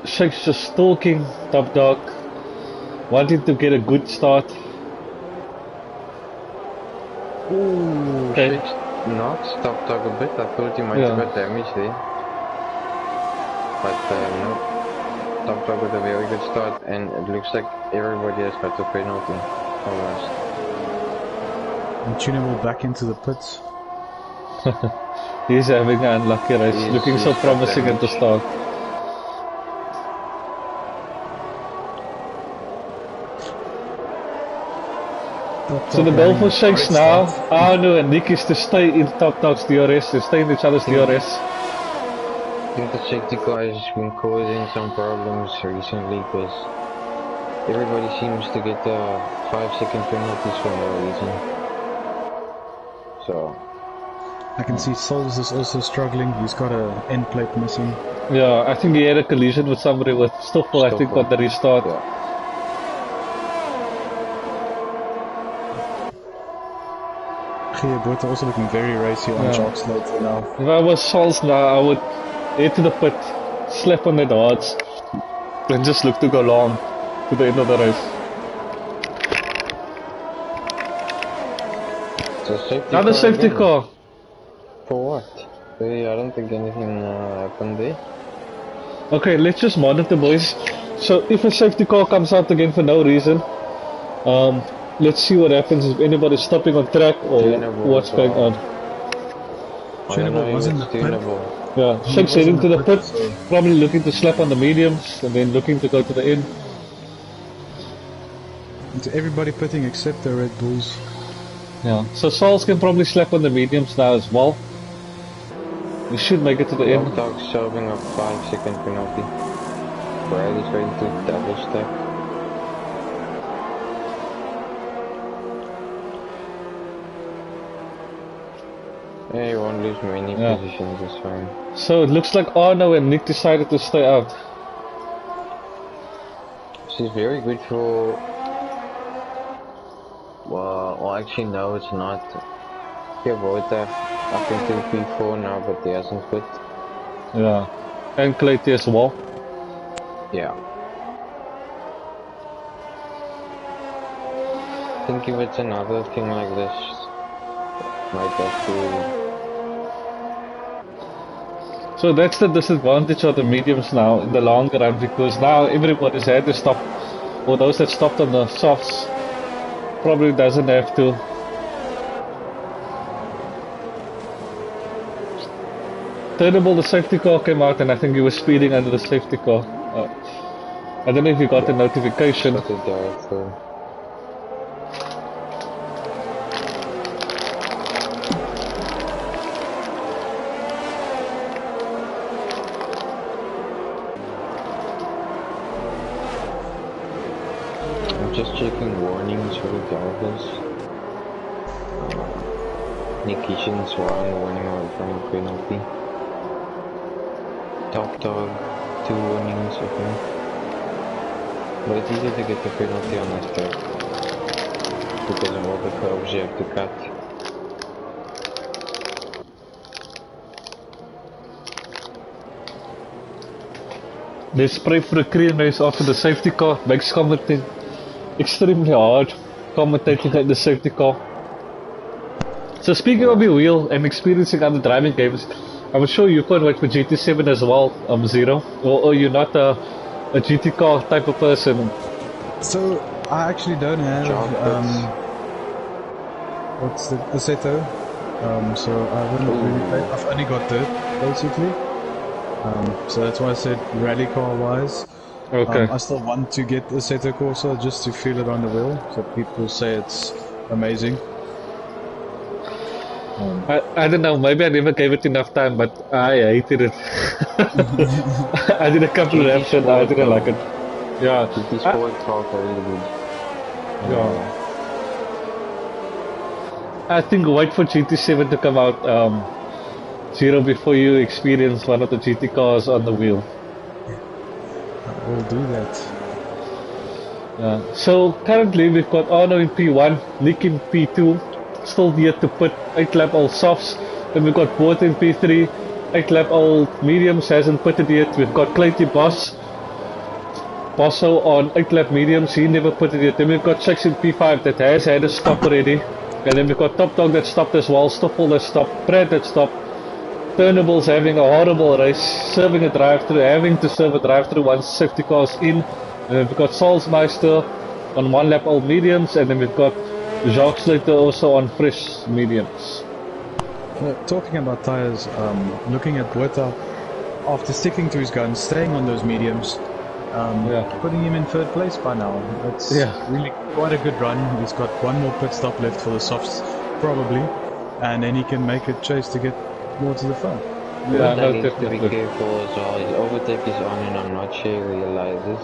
Shake's just stalking Top Dog, wanting to get a good start. Ooh, okay. Knocked Top Dog a bit. I thought he might have got damage there. But no, Top Dog with a very good start, and it looks like everybody has got a penalty almost. And Tunable back into the pits. He's having an unlucky race, looking so promising at the start. So the goal for Shakes now, Arno and Nick is to stay in Top Dog's DRS, to stay in each other's DRS. I think the safety car has been causing some problems recently because everybody seems to get 5-second penalties for no reason. So I can see Souls is also struggling, he's got an end plate missing. Yeah, I think he had a collision with somebody with Stoffel, I think, on the restart. Yeah. Both also looking very racy on Jock's later now. If I was Sols now, I would head to the pit, slap on the darts, and just look to go long to the end of the race. Another safety car. For what? I don't think anything happened there. Okay, let's just monitor, boys. So if a safety car comes out again for no reason, let's see what happens if anybody's stopping on track or what's going on. Tunable was in the pit. Yeah, Shake's heading to the pit, probably looking to slap on the mediums and then looking to go to the end. It's everybody pitting except the Red Bulls. Yeah, so Souls can probably slap on the mediums now as well. We should make it to the end. Dog's shoving a 5-second penalty. Bradley's ready to double stack. Yeah, you won't lose many positions, it's fine. So it looks like Arno and Nick decided to stay out. This is very good for... Well, actually no, it's not. Yeah, Vota up into P4 now, but he hasn't quit. Yeah, and Clayty as well. Yeah. I think if it's another thing like this, might have to... So that's the disadvantage of the mediums now in the long run, because now everybody's had to stop, or those that stopped on the softs probably doesn't have to. Turnable, the safety car came out and I think he was speeding under the safety car. I don't know if you got the notification. Just checking warnings for the drivers. Nick Kitchen's warning away from a penalty. Top Dog, 2 warnings, I think. But it's easy to get the penalty on this track because of all the curves you have to cut. Let's pray for a clean race after the safety car. Makes commenting extremely hard, commentating at the safety car. So speaking of your wheel and experiencing other driving games, I'm sure you can wait for GT7 as well, Zero, or you're not a GT car type of person. So I actually don't have what's the Assetto, so I wouldn't really play. I've only got Dirt basically. So that's why I said rally car wise. Okay. I still want to get the Assetto Corsa just to feel it on the wheel, so people say it's amazing. I don't know, maybe I never gave it enough time, but I hated it. I did a couple of laps and I didn't like it. Yeah. GT Sport cars are really good. Yeah. I think wait for GT7 to come out, Zero, before you experience one of the GT cars on the wheel. We'll do that. Yeah. So currently we've got Arno in P1, Nick in P2, still yet to put 8-lap old softs. Then we've got Boat in P3, 8-lap old mediums, hasn't put it yet. We've got Clayty Bosso on 8-lap mediums, he never put it yet. Then we've got Six in P5 that has had a stop already. And then we've got Top Dog that stopped as well, Stoffel that stopped, Brad that stopped. Turnables having a horrible race, serving a drive-through, having to serve a drive-through once safety car's in. And then we've got Salzmeister on 1-lap old mediums, and then we've got Jacques Slater also on fresh mediums. Talking about tyres, looking at Buerta, after sticking to his guns, staying on those mediums, putting him in 3rd place by now. It's really quite a good run. He's got one more pit stop left for the softs, probably, and then he can make a chase to get more to the front. Yeah, no, needs to be careful as well. His overtake is on and I'm not sure he realizes.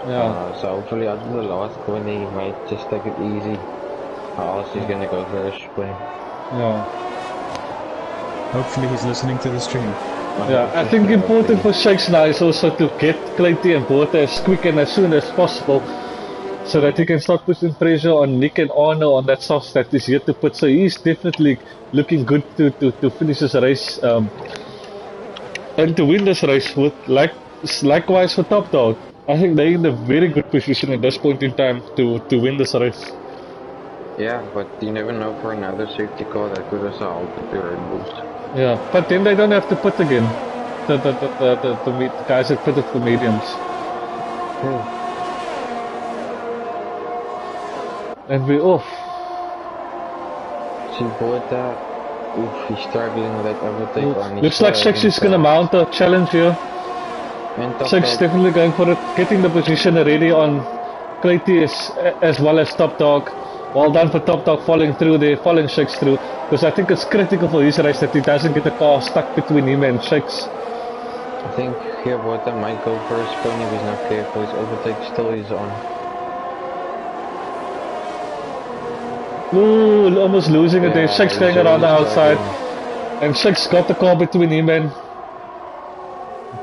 Yeah. So hopefully after the last corner he might just take it easy. Or else he's gonna go for a spin. Yeah. Hopefully he's listening to the stream. Yeah, I think important for Shakes now is also to get Clayty and Bota as quick and as soon as possible, so that he can start putting pressure on Nick and Arno on that soft that is yet to put. So he's definitely looking good to finish this race and to win this race. With likewise for Top Dog, I think they're in a very good position at this point in time to win this race. Yeah, but you never know for another safety car that could also help with the Red Bulls. Yeah, but then they don't have to put again. The guys that put it for mediums. And we're off. See Bota, he's struggling with that overtake on. Looks like Six is gonna mount a challenge here. Six definitely going for it, getting the position ready on Clayty as well as Top Dog. Well done for Top Dog following through there, following Shakes through, because I think it's critical for his race that he doesn't get the car stuck between him and Shakes. I think here Bota might go for a spin if he's not careful. His overtake still is on. Ooh, almost losing it there. Shakes going around the outside, and Shakes got the car between him and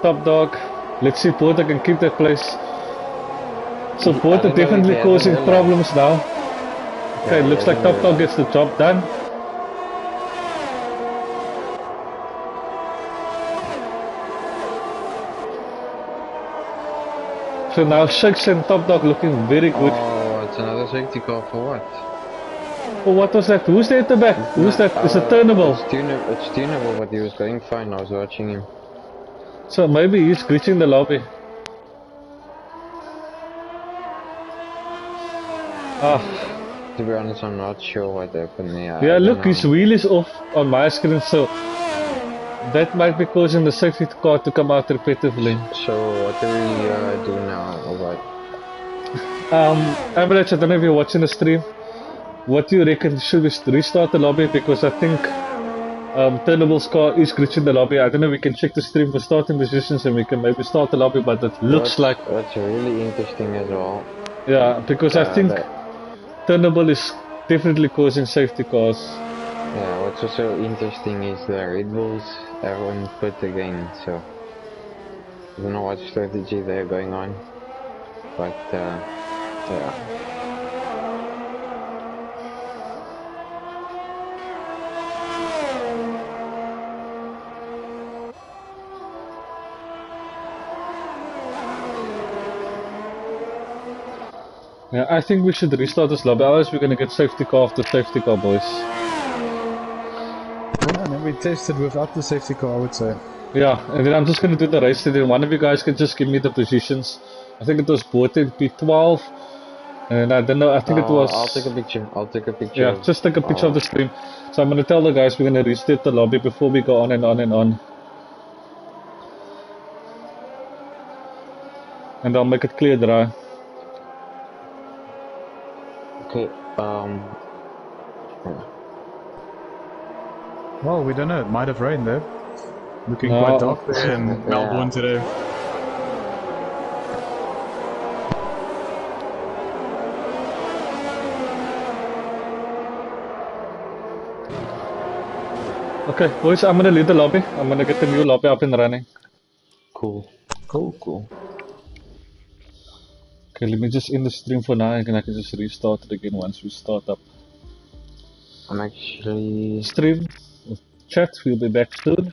Top Dog. Let's see if Bota can keep that place. So Bota definitely causing problems now. Okay, looks like Top Dog gets the job done. So now Shakes and Top Dog looking very good. Oh, it's another safety car for what? Oh, what was that? Who's there at the back? Who's that? It's a turnable. It's tunable, but he was going fine. I was watching him. So maybe he's glitching the lobby. To be honest, I'm not sure what happened there. Yeah, look, his wheel is off on my screen, so that might be causing the safety car to come out repetitively. So what do we do now? Or what? Average, I don't know if you're watching the stream. What do you reckon? Should we restart the lobby? Because I think Turnable's car is glitching the lobby. I don't know if we can check the stream for starting positions and we can maybe start the lobby, but it looks like... That's really interesting as well. Yeah, because I think Turnable is definitely causing safety cars. Yeah, what's also interesting is the Red Bulls everyone put again, so I don't know what strategy they're going on, but yeah. Yeah, I think we should restart this lobby, otherwise we're gonna get safety car after safety car, boys. Yeah, and then we tested without the safety car, I would say. Yeah, and then I'm just gonna do the race today. One of you guys can just give me the positions. I think it was Bote in P12, and I don't know, I think it was... I'll take a picture, Yeah, just take a picture of the stream. So I'm gonna tell the guys we're gonna restart the lobby before we go on and on and on. and I'll make it clear dry. Okay, Well, we don't know. It might have rained there. Looking No. quite dark there in Melbourne today. Okay, boys, I'm gonna leave the lobby. I'm gonna get the new lobby up and running. cool. Cool. Okay, let me just end the stream for now, and then I can just restart it again once we start up. I'm actually... Stream, chat, we'll be back soon.